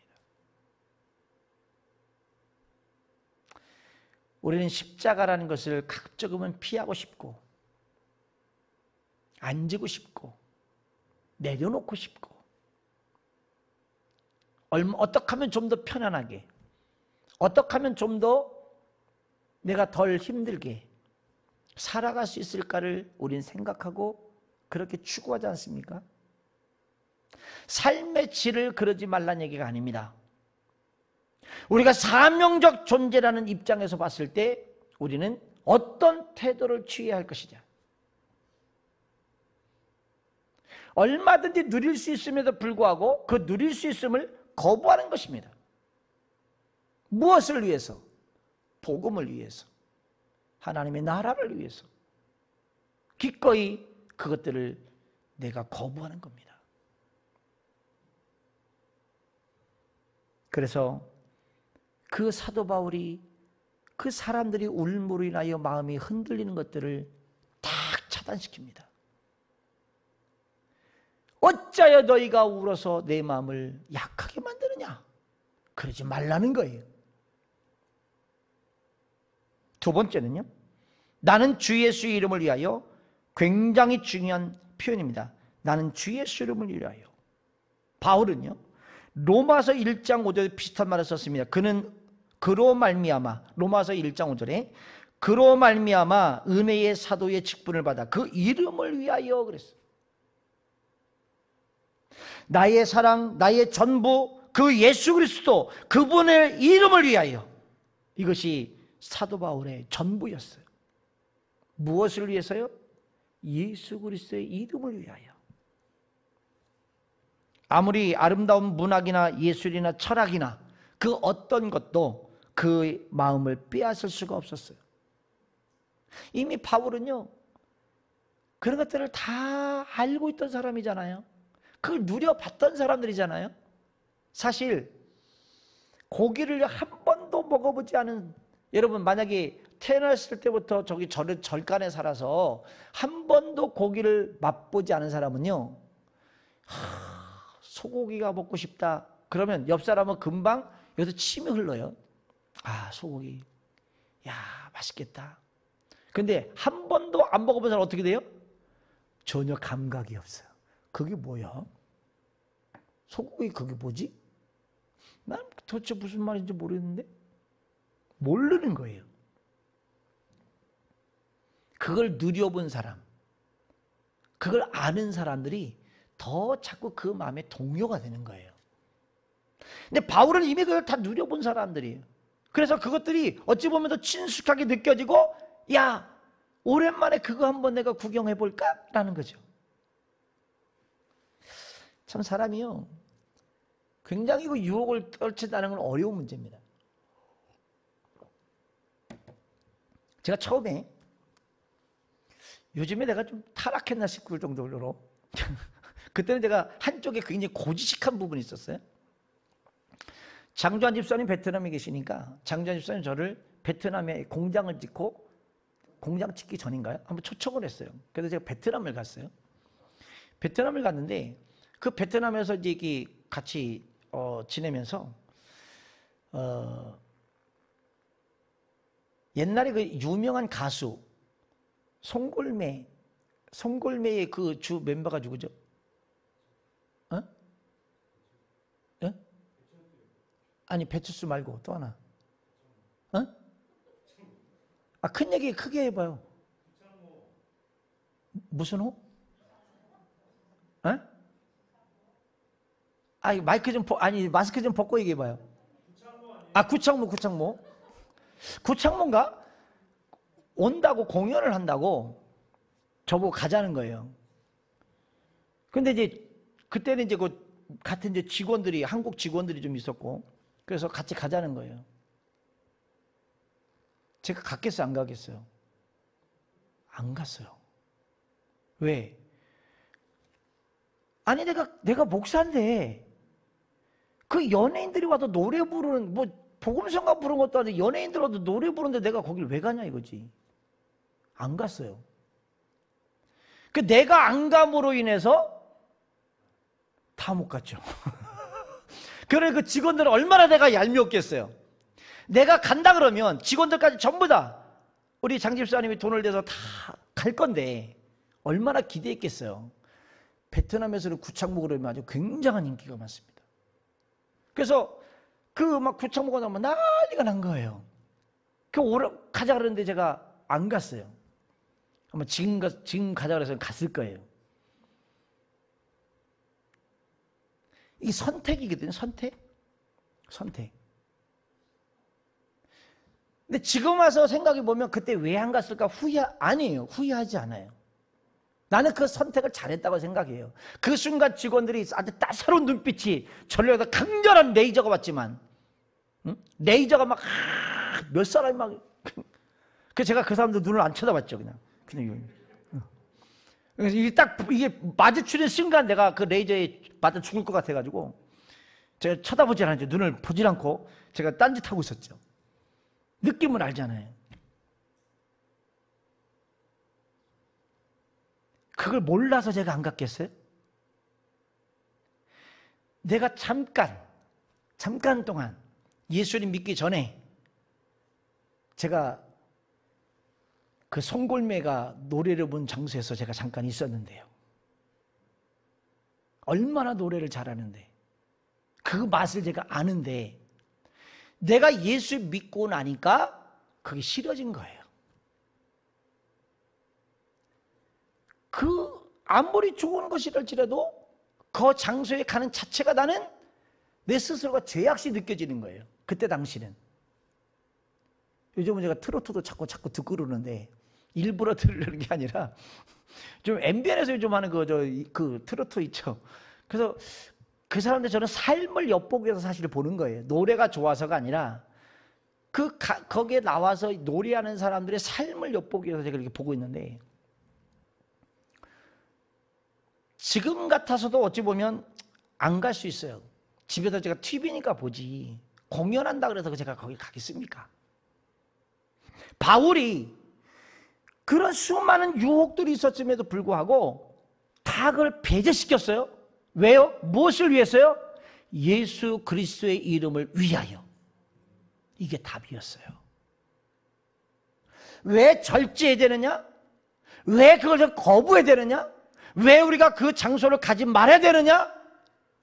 우리는 십자가라는 것을 가급적이면 피하고 싶고 안 지고 싶고 내려놓고 싶고 어떻게 하면 좀 더 편안하게, 어떻게 하면 좀 더 내가 덜 힘들게 살아갈 수 있을까를 우린 생각하고 그렇게 추구하지 않습니까? 삶의 질을 그러지 말라는 얘기가 아닙니다. 우리가 사명적 존재라는 입장에서 봤을 때 우리는 어떤 태도를 취해야 할 것이냐, 얼마든지 누릴 수 있음에도 불구하고 그 누릴 수 있음을 거부하는 것입니다. 무엇을 위해서? 복음을 위해서, 하나님의 나라를 위해서 기꺼이 그것들을 내가 거부하는 겁니다. 그래서 그 사도 바울이 그 사람들이 울므로 인하여 마음이 흔들리는 것들을 딱 차단시킵니다. 어찌하여 너희가 울어서 내 마음을 약하게 만드느냐? 그러지 말라는 거예요. 두 번째는요, 나는 주 예수의 이름을 위하여, 굉장히 중요한 표현입니다. 나는 주 예수의 이름을 위하여. 바울은요 로마서 1장 5절에 비슷한 말을 썼습니다. 그는 그로 말미암아, 로마서 1장 5절에 그로 말미암아 은혜의 사도의 직분을 받아 그 이름을 위하여 그랬어요. 나의 사랑, 나의 전부, 그 예수 그리스도, 그분의 이름을 위하여. 이것이 사도 바울의 전부였어요. 무엇을 위해서요? 예수 그리스도의 이름을 위하여. 아무리 아름다운 문학이나 예술이나 철학이나 그 어떤 것도 그 마음을 빼앗을 수가 없었어요. 이미 바울은요 그런 것들을 다 알고 있던 사람이잖아요. 그걸 누려봤던 사람들이잖아요. 사실 고기를 한 번도 먹어보지 않은, 여러분 만약에 태어났을 때부터 저기 절간에 살아서 한 번도 고기를 맛보지 않은 사람은요, 소고기가 먹고 싶다 그러면 옆 사람은 금방 여기서 침이 흘러요. 아, 소고기, 야 맛있겠다. 근데 한 번도 안 먹어본 사람 어떻게 돼요? 전혀 감각이 없어요. 그게 뭐야? 소고기 그게 뭐지? 난 도대체 무슨 말인지 모르겠는데? 모르는 거예요. 그걸 누려본 사람, 그걸 아는 사람들이 더 자꾸 그 마음에 동요가 되는 거예요. 근데 바울은 이미 그걸 다 누려본 사람들이에요. 그래서 그것들이 어찌 보면 더 친숙하게 느껴지고, 야 오랜만에 그거 한번 내가 구경해 볼까? 라는 거죠. 참 사람이요 굉장히 그 유혹을 떨친다는 건 어려운 문제입니다. 제가 처음에 요즘에 내가 좀 타락했나 싶을 정도로 그때는 제가 한쪽에 굉장히 고지식한 부분이 있었어요. 장주환 집사님 베트남에 계시니까 장주환 집사님 저를 베트남에 공장을 짓고 공장 짓기 전인가요? 한번 초청을 했어요. 그래서 제가 베트남을 갔어요. 베트남을 갔는데 그 베트남에서 이제 같이 지내면서 옛날에 그 유명한 가수 송골매의 그 주 멤버가 누구죠? 어? 어? 아니 배추수 말고 또 하나. 어? 아, 큰 얘기 크게 해봐요. 무슨 호? 어? 아니 마이크 좀 아니 마스크 좀 벗고 얘기해봐요. 아, 구창모. 구창모인가? 온다고 공연을 한다고 저보고 가자는 거예요. 근데 이제 그때는 이제 그 같은 이제 직원들이 한국 직원들이 좀 있었고 그래서 같이 가자는 거예요. 제가 갔겠어요, 안 가겠어요? 안 갔어요. 왜? 아니 내가 목사인데 그 연예인들이 와도 노래 부르는 뭐 복음성가 부르는 것도 아니고 연예인들 와도 노래 부르는데 내가 거길 왜 가냐 이거지. 안 갔어요. 그 내가 안 감으로 인해서 다 못 갔죠. 그래 그 직원들은 얼마나 내가 얄미웠겠어요. 내가 간다 그러면 직원들까지 전부 다 우리 장 집사님이 돈을 내서 다 갈 건데 얼마나 기대했겠어요. 베트남에서는 구창모 그러면 아주 굉장한 인기가 많습니다. 그래서 그 막 구창모가 나오면 난리가 난 거예요. 그 가자 그러는데 제가 안 갔어요. 아마 지금 가자 그래서 갔을 거예요. 이게 선택이거든요. 선택. 근데 지금 와서 생각해 보면 그때 왜 안 갔을까 아니에요. 후회하지 않아요. 나는 그 선택을 잘했다고 생각해요. 그 순간 직원들이 아주 따사로운 눈빛이 저를 향해서 강렬한 레이저가 왔지만 레이저가 막 몇 사람이 막 제가 그 사람들 눈을 안 쳐다봤죠. 그냥 이게 딱 이게 마주치는 순간 내가 그 레이저에 맞아 죽을 것 같아가지고 제가 쳐다보지 않았죠. 눈을 보질 않고 제가 딴짓하고 있었죠. 느낌을 알잖아요. 그걸 몰라서 제가 안 갔겠어요? 내가 잠깐 동안 예수님 믿기 전에 제가 그 송골매가 노래를 부른 장소에서 제가 잠깐 있었는데요. 얼마나 노래를 잘하는데 그 맛을 제가 아는데 내가 예수 믿고 나니까 그게 싫어진 거예요. 그 아무리 좋은 것이랄지라도 그 장소에 가는 자체가 나는 내 스스로가 죄악시 느껴지는 거예요. 그때 당시는. 요즘은 제가 트로트도 자꾸 듣고 그러는데 일부러 들으려는 게 아니라 좀 MBN에서 요즘 하는 그 트로트 있죠. 그래서 그 사람들 저는 삶을 엿보기 위해서 사실 보는 거예요. 노래가 좋아서가 아니라 거기에 나와서 노래하는 사람들의 삶을 엿보기 위해서 제가 이렇게 보고 있는데 지금 같아서도 어찌 보면 안 갈 수 있어요. 집에서 제가 TV니까 보지 공연한다 그래서 제가 거기 가겠습니까? 바울이 그런 수많은 유혹들이 있었음에도 불구하고 다 그걸 배제시켰어요. 왜요? 무엇을 위해서요? 예수 그리스도의 이름을 위하여. 이게 답이었어요. 왜 절제해야 되느냐? 왜 그걸 거부해야 되느냐? 왜 우리가 그 장소를 가지 말아야 되느냐?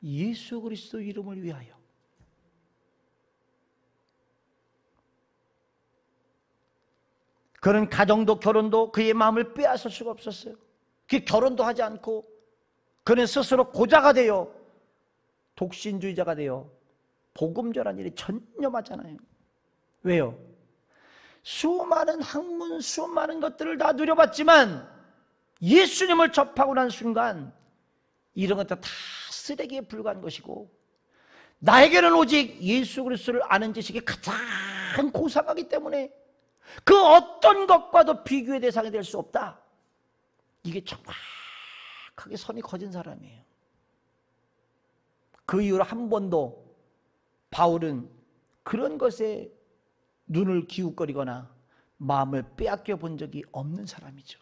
예수 그리스도 이름을 위하여. 그런 가정도 결혼도 그의 마음을 빼앗을 수가 없었어요. 그 결혼도 하지 않고 그는 스스로 고자가 되어 독신주의자가 되어 복음전한 일이 전념하잖아요. 왜요? 수많은 학문, 수많은 것들을 다 누려봤지만 예수님을 접하고 난 순간 이런 것도 다 쓰레기에 불과한 것이고 나에게는 오직 예수 그리스도를 아는 지식이 가장 고상하기 때문에 그 어떤 것과도 비교의 대상이 될 수 없다. 이게 정확하게 선이 커진 사람이에요. 그 이후로 한 번도 바울은 그런 것에 눈을 기웃거리거나 마음을 빼앗겨 본 적이 없는 사람이죠.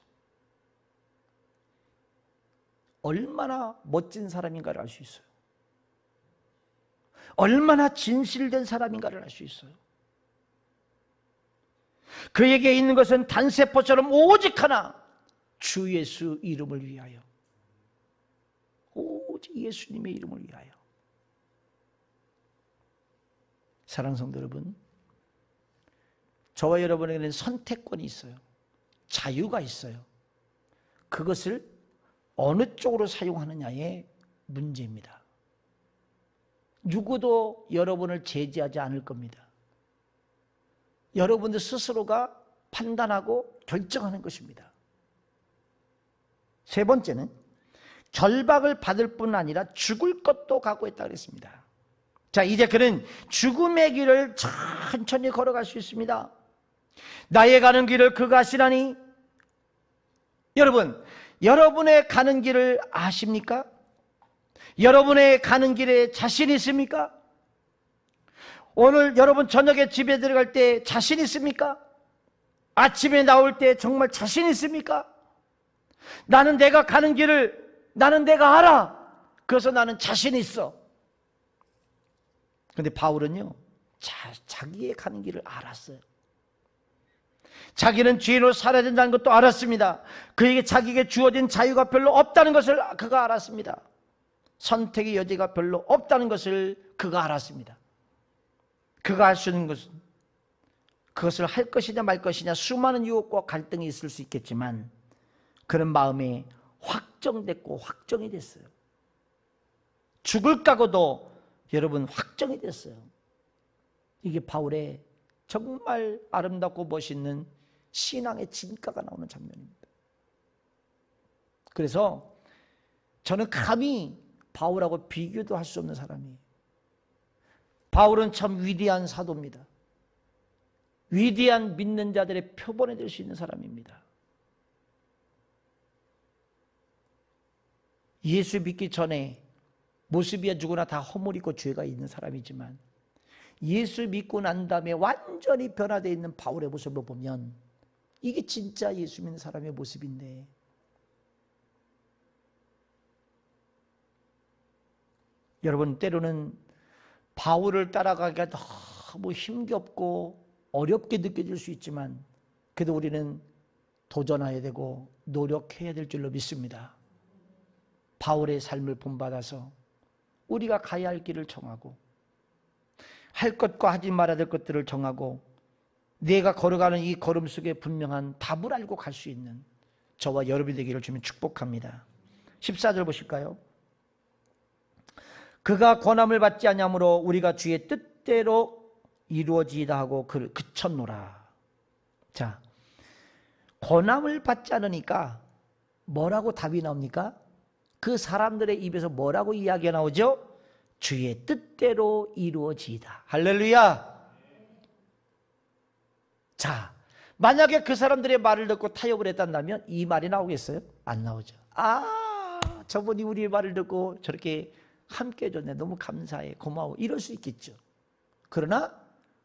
얼마나 멋진 사람인가를 알 수 있어요. 얼마나 진실된 사람인가를 알 수 있어요. 그에게 있는 것은 단세포처럼 오직 하나, 주 예수 이름을 위하여. 오직 예수님의 이름을 위하여. 사랑하는 성도 여러분, 저와 여러분에게는 선택권이 있어요. 자유가 있어요. 그것을 어느 쪽으로 사용하느냐의 문제입니다. 누구도 여러분을 제지하지 않을 겁니다. 여러분들 스스로가 판단하고 결정하는 것입니다. 세 번째는 결박을 받을 뿐 아니라 죽을 것도 각오했다 그랬습니다. 자, 이제 그는 죽음의 길을 천천히 걸어갈 수 있습니다. 나의 가는 길을 그가 아시나니. 여러분, 여러분의 가는 길을 아십니까? 여러분의 가는 길에 자신 있습니까? 오늘 여러분 저녁에 집에 들어갈 때 자신 있습니까? 아침에 나올 때 정말 자신 있습니까? 나는 내가 가는 길을 나는 내가 알아. 그래서 나는 자신 있어. 그런데 바울은요, 자기의 가는 길을 알았어요. 자기는 죄인으로 살아야 된다는 것도 알았습니다. 그에게 자기에게 주어진 자유가 별로 없다는 것을 그가 알았습니다. 선택의 여지가 별로 없다는 것을 그가 알았습니다. 그가 할 수 있는 것은 그것을 할 것이냐 말 것이냐 수많은 유혹과 갈등이 있을 수 있겠지만 그런 마음에 확정됐고 확정이 됐어요. 죽을 각오도 여러분 확정이 됐어요. 이게 바울의 정말 아름답고 멋있는 신앙의 진가가 나오는 장면입니다. 그래서 저는 감히 바울하고 비교도 할 수 없는 사람이에요. 바울은 참 위대한 사도입니다. 위대한 믿는 자들의 표본이 될 수 있는 사람입니다. 예수 믿기 전에 모습이야 누구나 다 허물 있고 죄가 있는 사람이지만 예수 믿고 난 다음에 완전히 변화되어 있는 바울의 모습을 보면 이게 진짜 예수 믿는 사람의 모습인데, 여러분 때로는 바울을 따라가기가 너무 힘겹고 어렵게 느껴질 수 있지만 그래도 우리는 도전해야 되고 노력해야 될 줄로 믿습니다. 바울의 삶을 본받아서 우리가 가야 할 길을 정하고 할 것과 하지 말아야 될 것들을 정하고 내가 걸어가는 이 걸음 속에 분명한 답을 알고 갈 수 있는 저와 여러분이 되기를 주면 축복합니다. 14절 보실까요? 그가 권함을 받지 아니하므로 우리가 주의 뜻대로 이루어지이다 하고 그를 그쳤노라. 자, 권함을 받지 않으니까 뭐라고 답이 나옵니까? 그 사람들의 입에서 뭐라고 이야기가 나오죠? 주의 뜻대로 이루어지이다. 할렐루야. 자, 만약에 그 사람들의 말을 듣고 타협을 했단다면 이 말이 나오겠어요? 안 나오죠. 아, 저분이 우리의 말을 듣고 저렇게 함께 해줬네. 너무 감사해. 고마워. 이럴 수 있겠죠. 그러나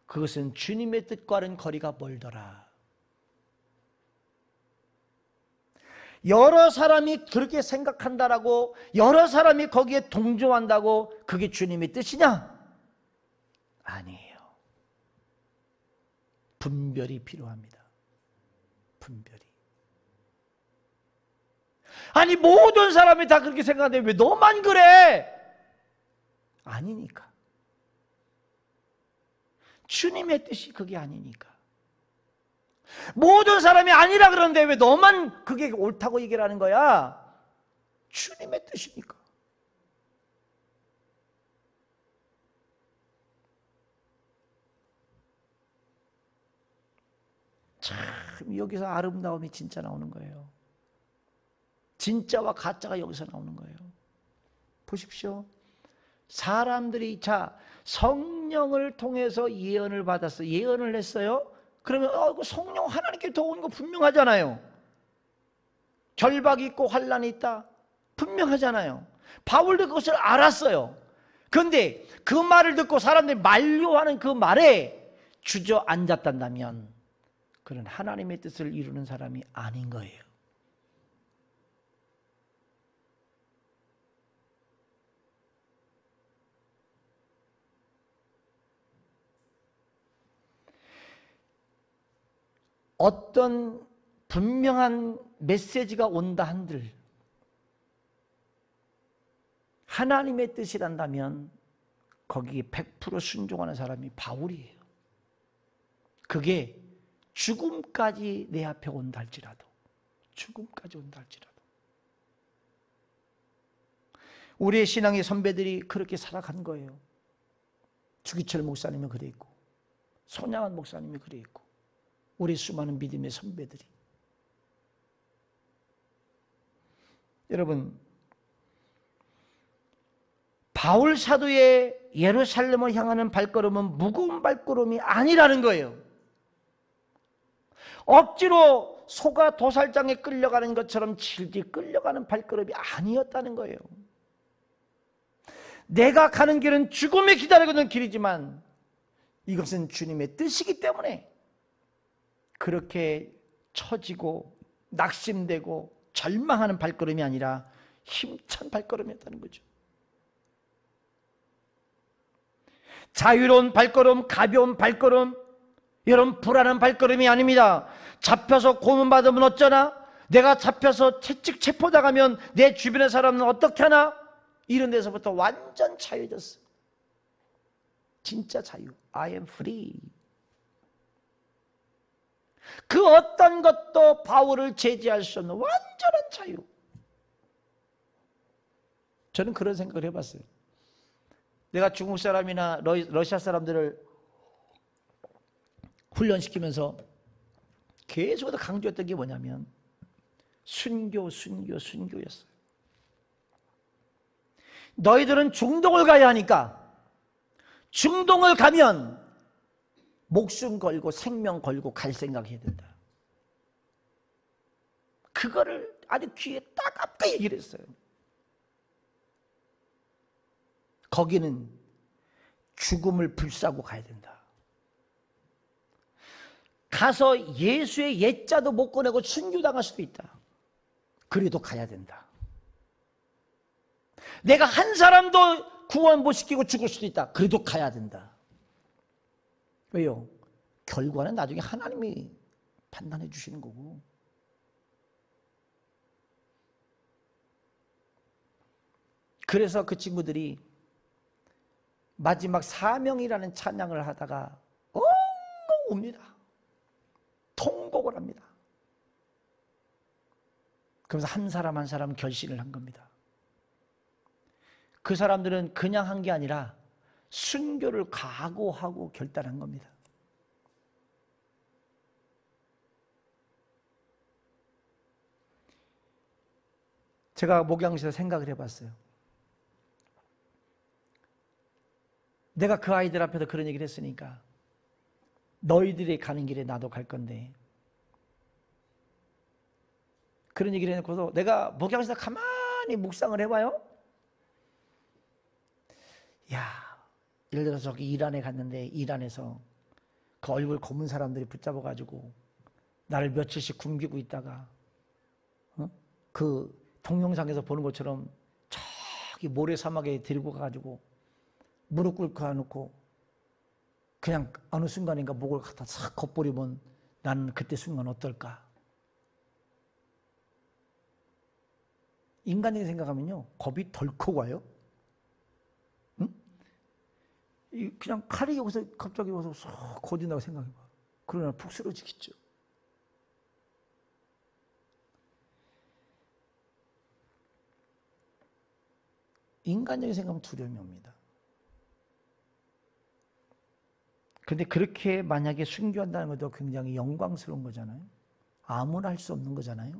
그것은 주님의 뜻과는 거리가 멀더라. 여러 사람이 그렇게 생각한다라고 여러 사람이 거기에 동조한다고 그게 주님의 뜻이냐? 아니에요. 분별이 필요합니다. 분별이. 아니 모든 사람이 다 그렇게 생각하는데 왜 너만 그래? 아니니까. 주님의 뜻이 그게 아니니까. 모든 사람이 아니라 그러는데 왜 너만 그게 옳다고 얘기를 하는 거야? 주님의 뜻이니까. 참 여기서 아름다움이 진짜 나오는 거예요. 진짜와 가짜가 여기서 나오는 거예요. 보십시오. 사람들이 성령을 통해서 예언을 받았어요. 예언을 했어요. 그러면 성령 하나님께 도운 거 분명하잖아요. 결박이 있고 환란이 있다 분명하잖아요. 바울도 그것을 알았어요. 그런데 그 말을 듣고 사람들이 만류하는 그 말에 주저앉았단다면 그는 하나님의 뜻을 이루는 사람이 아닌 거예요. 어떤 분명한 메시지가 온다 한들 하나님의 뜻이란다면 거기에 100% 순종하는 사람이 바울이에요. 그게 죽음까지 내 앞에 온다 할지라도, 죽음까지 온다 할지라도. 우리의 신앙의 선배들이 그렇게 살아간 거예요. 주기철 목사님이 그래 있고, 손양한 목사님이 그래 있고, 우리 수많은 믿음의 선배들이. 여러분, 바울 사도의 예루살렘을 향하는 발걸음은 무거운 발걸음이 아니라는 거예요. 억지로 소가 도살장에 끌려가는 것처럼 질질 끌려가는 발걸음이 아니었다는 거예요. 내가 가는 길은 죽음에 기다리고 있는 길이지만 이것은 주님의 뜻이기 때문에 그렇게 처지고 낙심되고 절망하는 발걸음이 아니라 힘찬 발걸음이었다는 거죠. 자유로운 발걸음, 가벼운 발걸음, 여러분 불안한 발걸음이 아닙니다. 잡혀서 고문받으면 어쩌나? 내가 잡혀서 채찍 체포당하면 내 주변의 사람은 어떻게 하나? 이런 데서부터 완전 자유해졌어. 진짜 자유. I am free. 그 어떤 것도 바울을 제지할 수 없는 완전한 자유. 저는 그런 생각을 해봤어요. 내가 중국 사람이나 러시아 사람들을 훈련시키면서 계속해서 강조했던 게 뭐냐면 순교였어요. 너희들은 중동을 가야 하니까 중동을 가면 목숨 걸고 생명 걸고 갈 생각해야 된다. 그거를 아주 귀에 따갑게 얘기를 했어요. 거기는 죽음을 불사고 가야 된다. 가서 예수의 옛자도 못 꺼내고 순교당할 수도 있다. 그래도 가야 된다. 내가 한 사람도 구원 못 시키고 죽을 수도 있다. 그래도 가야 된다. 왜요? 결과는 나중에 하나님이 판단해 주시는 거고. 그래서 그 친구들이 마지막 사명이라는 찬양을 하다가 엉엉 웁니다. 통곡을 합니다. 그러면서 한 사람 한 사람 결심을 한 겁니다. 그 사람들은 그냥 한 게 아니라 순교를 각오하고 결단한 겁니다. 제가 목양실에서 생각을 해봤어요. 내가 그 아이들 앞에서 그런 얘기를 했으니까 너희들이 가는 길에 나도 갈 건데, 그런 얘기를 해놓고서 내가 목양실에서 가만히 묵상을 해봐요. 야, 예를 들어서 저기 이란에 갔는데 이란에서 그 얼굴 검은 사람들이 붙잡아가지고 나를 며칠씩 굶기고 있다가 그 동영상에서 보는 것처럼 저기 모래사막에 데리고 가가지고 무릎 꿇고 가놓고 그냥 어느 순간인가 목을 갖다 싹 겉버리면 나는 그때 순간 어떨까? 인간적인 생각하면요, 겁이 덜컥 와요. 응? 그냥 칼이 여기서 갑자기 와서 쏙 거둔다고 생각해봐. 그러나 푹 쓰러지겠죠. 인간적인 생각하면 두려움이 옵니다. 그런데 그렇게 만약에 순교한다는 것도 굉장히 영광스러운 거잖아요. 아무나 할 수 없는 거잖아요.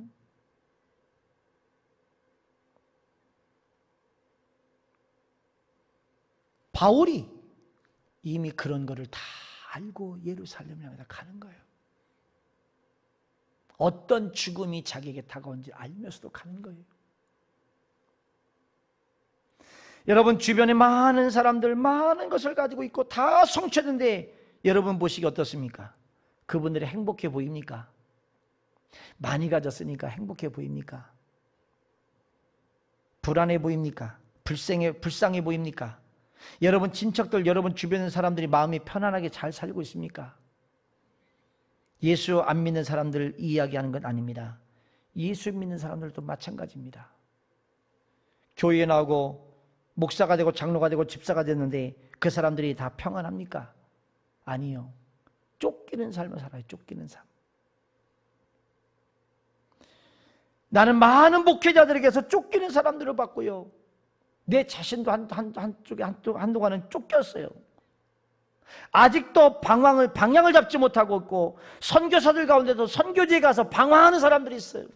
바울이 이미 그런 거를 다 알고 예루살렘을 향해 가는 거예요. 어떤 죽음이 자기에게 다가온지 알면서도 가는 거예요. 여러분 주변에 많은 사람들 많은 것을 가지고 있고 다 성취했는데 여러분 보시기 어떻습니까? 그분들이 행복해 보입니까? 많이 가졌으니까 행복해 보입니까? 불안해 보입니까? 불쌍해 보입니까? 여러분 친척들, 여러분 주변의 사람들이 마음이 편안하게 잘 살고 있습니까? 예수 안 믿는 사람들 이야기하는 건 아닙니다. 예수 믿는 사람들도 마찬가지입니다. 교회에 나오고 목사가 되고 장로가 되고 집사가 됐는데 그 사람들이 다 평안합니까? 아니요. 쫓기는 삶을 살아요. 쫓기는 삶. 나는 많은 목회자들에게서 쫓기는 사람들을 봤고요. 내 자신도 한동안은 쫓겼어요. 아직도 방향을 잡지 못하고 있고 선교사들 가운데도 선교지에 가서 방황하는 사람들이 있어요.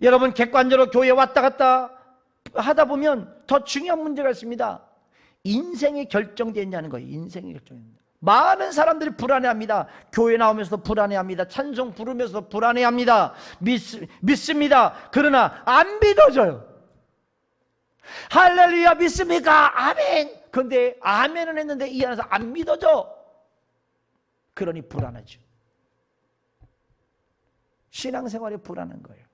여러분 객관적으로 교회에 왔다 갔다 하다 보면 더 중요한 문제가 있습니다. 인생이 결정되냐는 거예요. 인생이 결정된다. 많은 사람들이 불안해합니다. 교회 나오면서도 불안해합니다. 찬송 부르면서도 불안해합니다. 믿습니다. 그러나 안 믿어져요. 할렐루야 믿습니까? 아멘. 그런데 아멘은 했는데 이 안에서 안 믿어져. 그러니 불안하죠. 신앙생활이 불안한 거예요.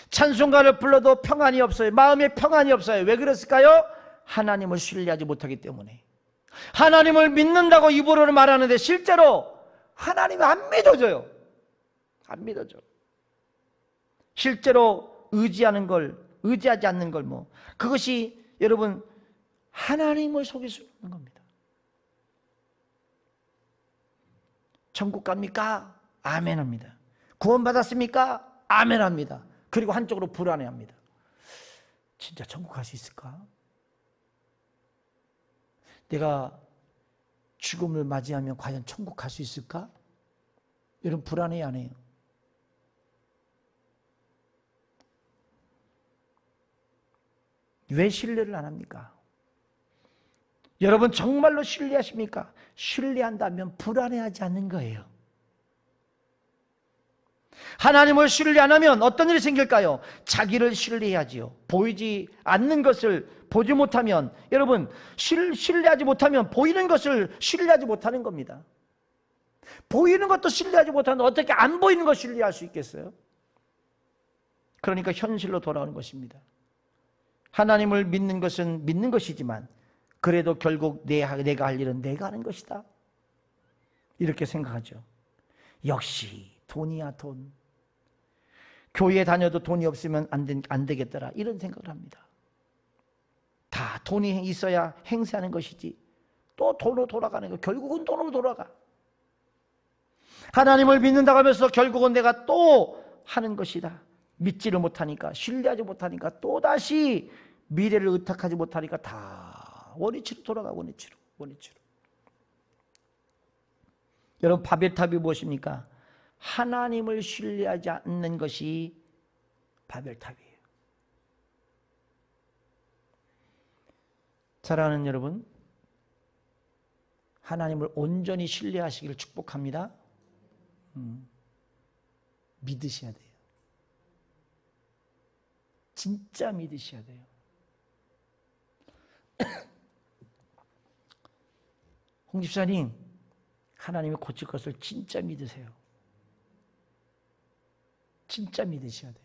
찬송가를 불러도 평안이 없어요. 마음에 평안이 없어요. 왜 그랬을까요? 하나님을 신뢰하지 못하기 때문에. 하나님을 믿는다고 입으로는 말하는데 실제로 하나님이 안 믿어져요. 안 믿어져. 실제로 의지하지 않는 걸 그것이 여러분 하나님을 속일 수 있는 겁니다. 천국 갑니까? 아멘합니다. 구원받았습니까? 아멘합니다. 그리고 한쪽으로 불안해합니다. 진짜 천국 갈 수 있을까? 내가 죽음을 맞이하면 과연 천국 갈 수 있을까? 여러분 불안해요, 안 해요? 왜 신뢰를 안 합니까? 여러분 정말로 신뢰하십니까? 신뢰한다면 불안해하지 않는 거예요. 하나님을 신뢰 안 하면 어떤 일이 생길까요? 자기를 신뢰해야지요. 보이지 않는 것을 보지 못하면 여러분 신뢰하지 못하면 보이는 것을 신뢰하지 못하는 겁니다. 보이는 것도 신뢰하지 못하는데 어떻게 안 보이는 것 신뢰할 수 있겠어요? 그러니까 현실로 돌아오는 것입니다. 하나님을 믿는 것은 믿는 것이지만 그래도 결국 내가 할 일은 내가 하는 것이다. 이렇게 생각하죠. 역시 돈이야 돈. 교회 다녀도 돈이 없으면 안 되겠더라. 이런 생각을 합니다. 다 돈이 있어야 행세하는 것이지. 또 돈으로 돌아가는 거. 결국은 돈으로 돌아가. 하나님을 믿는다고 하면서 결국은 내가 또 하는 것이다. 믿지를 못하니까, 신뢰하지 못하니까, 또다시 미래를 의탁하지 못하니까 다 원위치로 돌아가. 원위치로. 여러분 바벨탑이 무엇입니까? 하나님을 신뢰하지 않는 것이 바벨탑이에요. 사랑하는 여러분, 하나님을 온전히 신뢰하시기를 축복합니다. 믿으셔야 돼요. 진짜 믿으셔야 돼요. 홍 집사님, 하나님이 고칠 것을 진짜 믿으세요. 진짜 믿으셔야 돼요.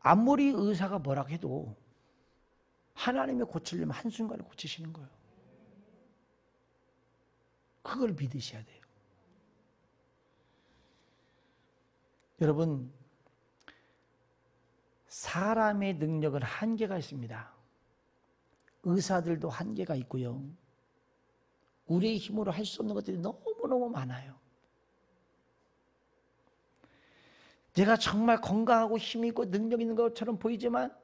아무리 의사가 뭐라고 해도 하나님이 고치려면 한순간에 고치시는 거예요. 그걸 믿으셔야 돼요. 여러분, 사람의 능력은 한계가 있습니다. 의사들도 한계가 있고요. 우리의 힘으로 할 수 없는 것들이 너무너무 많아요. 내가 정말 건강하고 힘 있고 능력 있는 것처럼 보이지만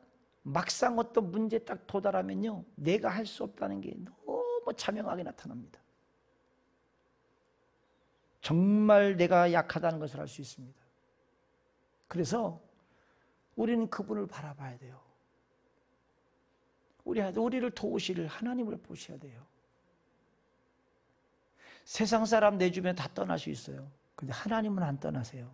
막상 어떤 문제에 딱 도달하면요, 내가 할 수 없다는 게 너무 자명하게 나타납니다. 정말 내가 약하다는 것을 알 수 있습니다. 그래서 우리는 그분을 바라봐야 돼요. 우리를 도우실 하나님을 보셔야 돼요. 세상 사람 내 주변에 다 떠날 수 있어요. 근데 하나님은 안 떠나세요.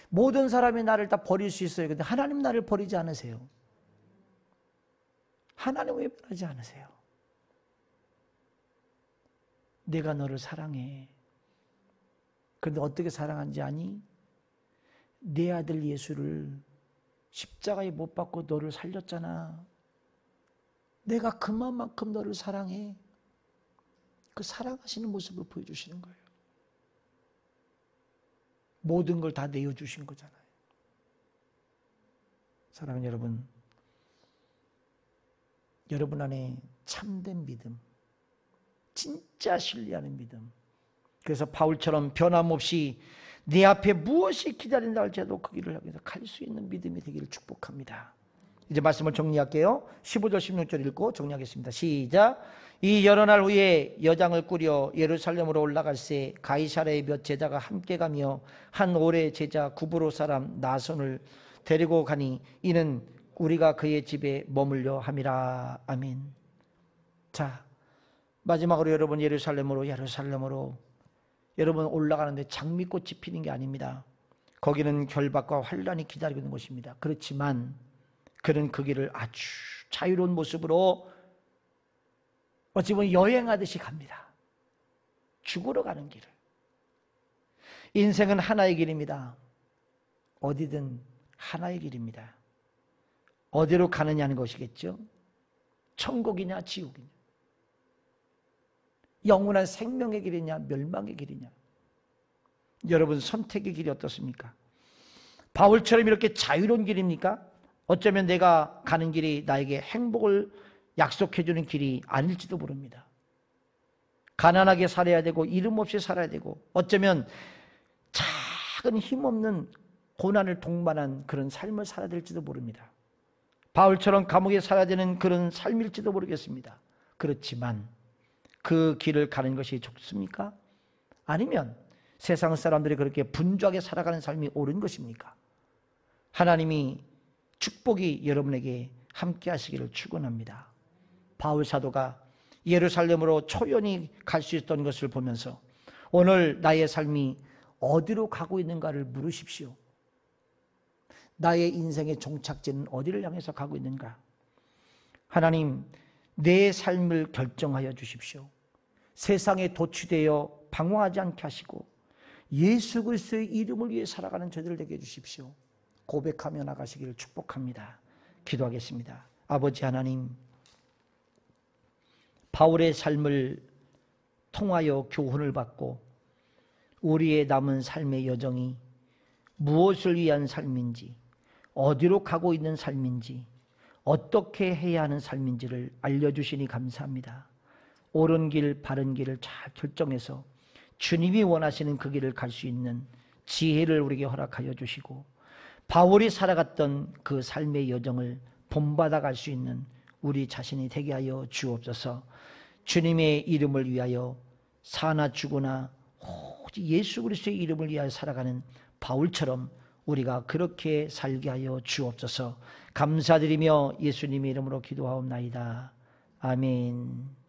모든 사람이 나를 다 버릴 수 있어요. 근데 하나님 나를 버리지 않으세요. 하나님 왜 변하지 않으세요? 내가 너를 사랑해. 그런데 어떻게 사랑한지 아니? 내 아들 예수를 십자가에 못 박고 너를 살렸잖아. 내가 그만큼 너를 사랑해. 그 사랑하시는 모습을 보여주시는 거예요. 모든 걸 다 내어주신 거잖아요. 사랑하는 여러분, 여러분 안에 참된 믿음, 진짜 신뢰하는 믿음, 그래서 바울처럼 변함없이 내 앞에 무엇이 기다린다 할지라도 그 길을 향해서 갈 수 있는 믿음이 되기를 축복합니다. 이제 말씀을 정리할게요. 15절 16절 읽고 정리하겠습니다. 시작. 이 여러 날 후에 여장을 꾸려 예루살렘으로 올라갈새 가이사랴의 몇 제자가 함께 가며 한 오래 제자 구브로 사람 나손을 데리고 가니 이는 우리가 그의 집에 머물려 함이라. 아멘. 자, 마지막으로 여러분 예루살렘으로 여러분 올라가는데 장미꽃이 피는 게 아닙니다. 거기는 결박과 환란이 기다리고 있는 곳입니다. 그렇지만 그는 그 길을 아주 자유로운 모습으로 어찌 보면 여행하듯이 갑니다. 죽으러 가는 길을. 인생은 하나의 길입니다. 어디든 하나의 길입니다. 어디로 가느냐는 것이겠죠. 천국이냐 지옥이냐, 영원한 생명의 길이냐 멸망의 길이냐. 여러분 선택의 길이 어떻습니까? 바울처럼 이렇게 자유로운 길입니까? 어쩌면 내가 가는 길이 나에게 행복을 약속해 주는 길이 아닐지도 모릅니다. 가난하게 살아야 되고 이름 없이 살아야 되고 어쩌면 작은 힘없는 고난을 동반한 그런 삶을 살아야 될지도 모릅니다. 바울처럼 감옥에 살아야 되는 그런 삶일지도 모르겠습니다. 그렇지만 그 길을 가는 것이 좋습니까? 아니면 세상 사람들이 그렇게 분주하게 살아가는 삶이 옳은 것입니까? 하나님이 축복이 여러분에게 함께 하시기를 축원합니다. 바울 사도가 예루살렘으로 초연히 갈 수 있던 것을 보면서 오늘 나의 삶이 어디로 가고 있는가를 물으십시오. 나의 인생의 종착지는 어디를 향해서 가고 있는가? 하나님, 내 삶을 결정하여 주십시오. 세상에 도취되어 방황하지 않게 하시고 예수 그리스도의 이름을 위해 살아가는 저희들 되게 해주십시오. 고백하며 나가시기를 축복합니다. 기도하겠습니다. 아버지 하나님, 바울의 삶을 통하여 교훈을 받고 우리의 남은 삶의 여정이 무엇을 위한 삶인지, 어디로 가고 있는 삶인지, 어떻게 해야 하는 삶인지를 알려주시니 감사합니다. 옳은 길, 바른 길을 잘 결정해서 주님이 원하시는 그 길을 갈 수 있는 지혜를 우리에게 허락하여 주시고 바울이 살아갔던 그 삶의 여정을 본받아 갈 수 있는 우리 자신이 되게 하여 주옵소서. 주님의 이름을 위하여 사나 죽으나 오직 예수 그리스도의 이름을 위하여 살아가는 바울처럼 우리가 그렇게 살게 하여 주옵소서. 감사드리며 예수님의 이름으로 기도하옵나이다. 아멘.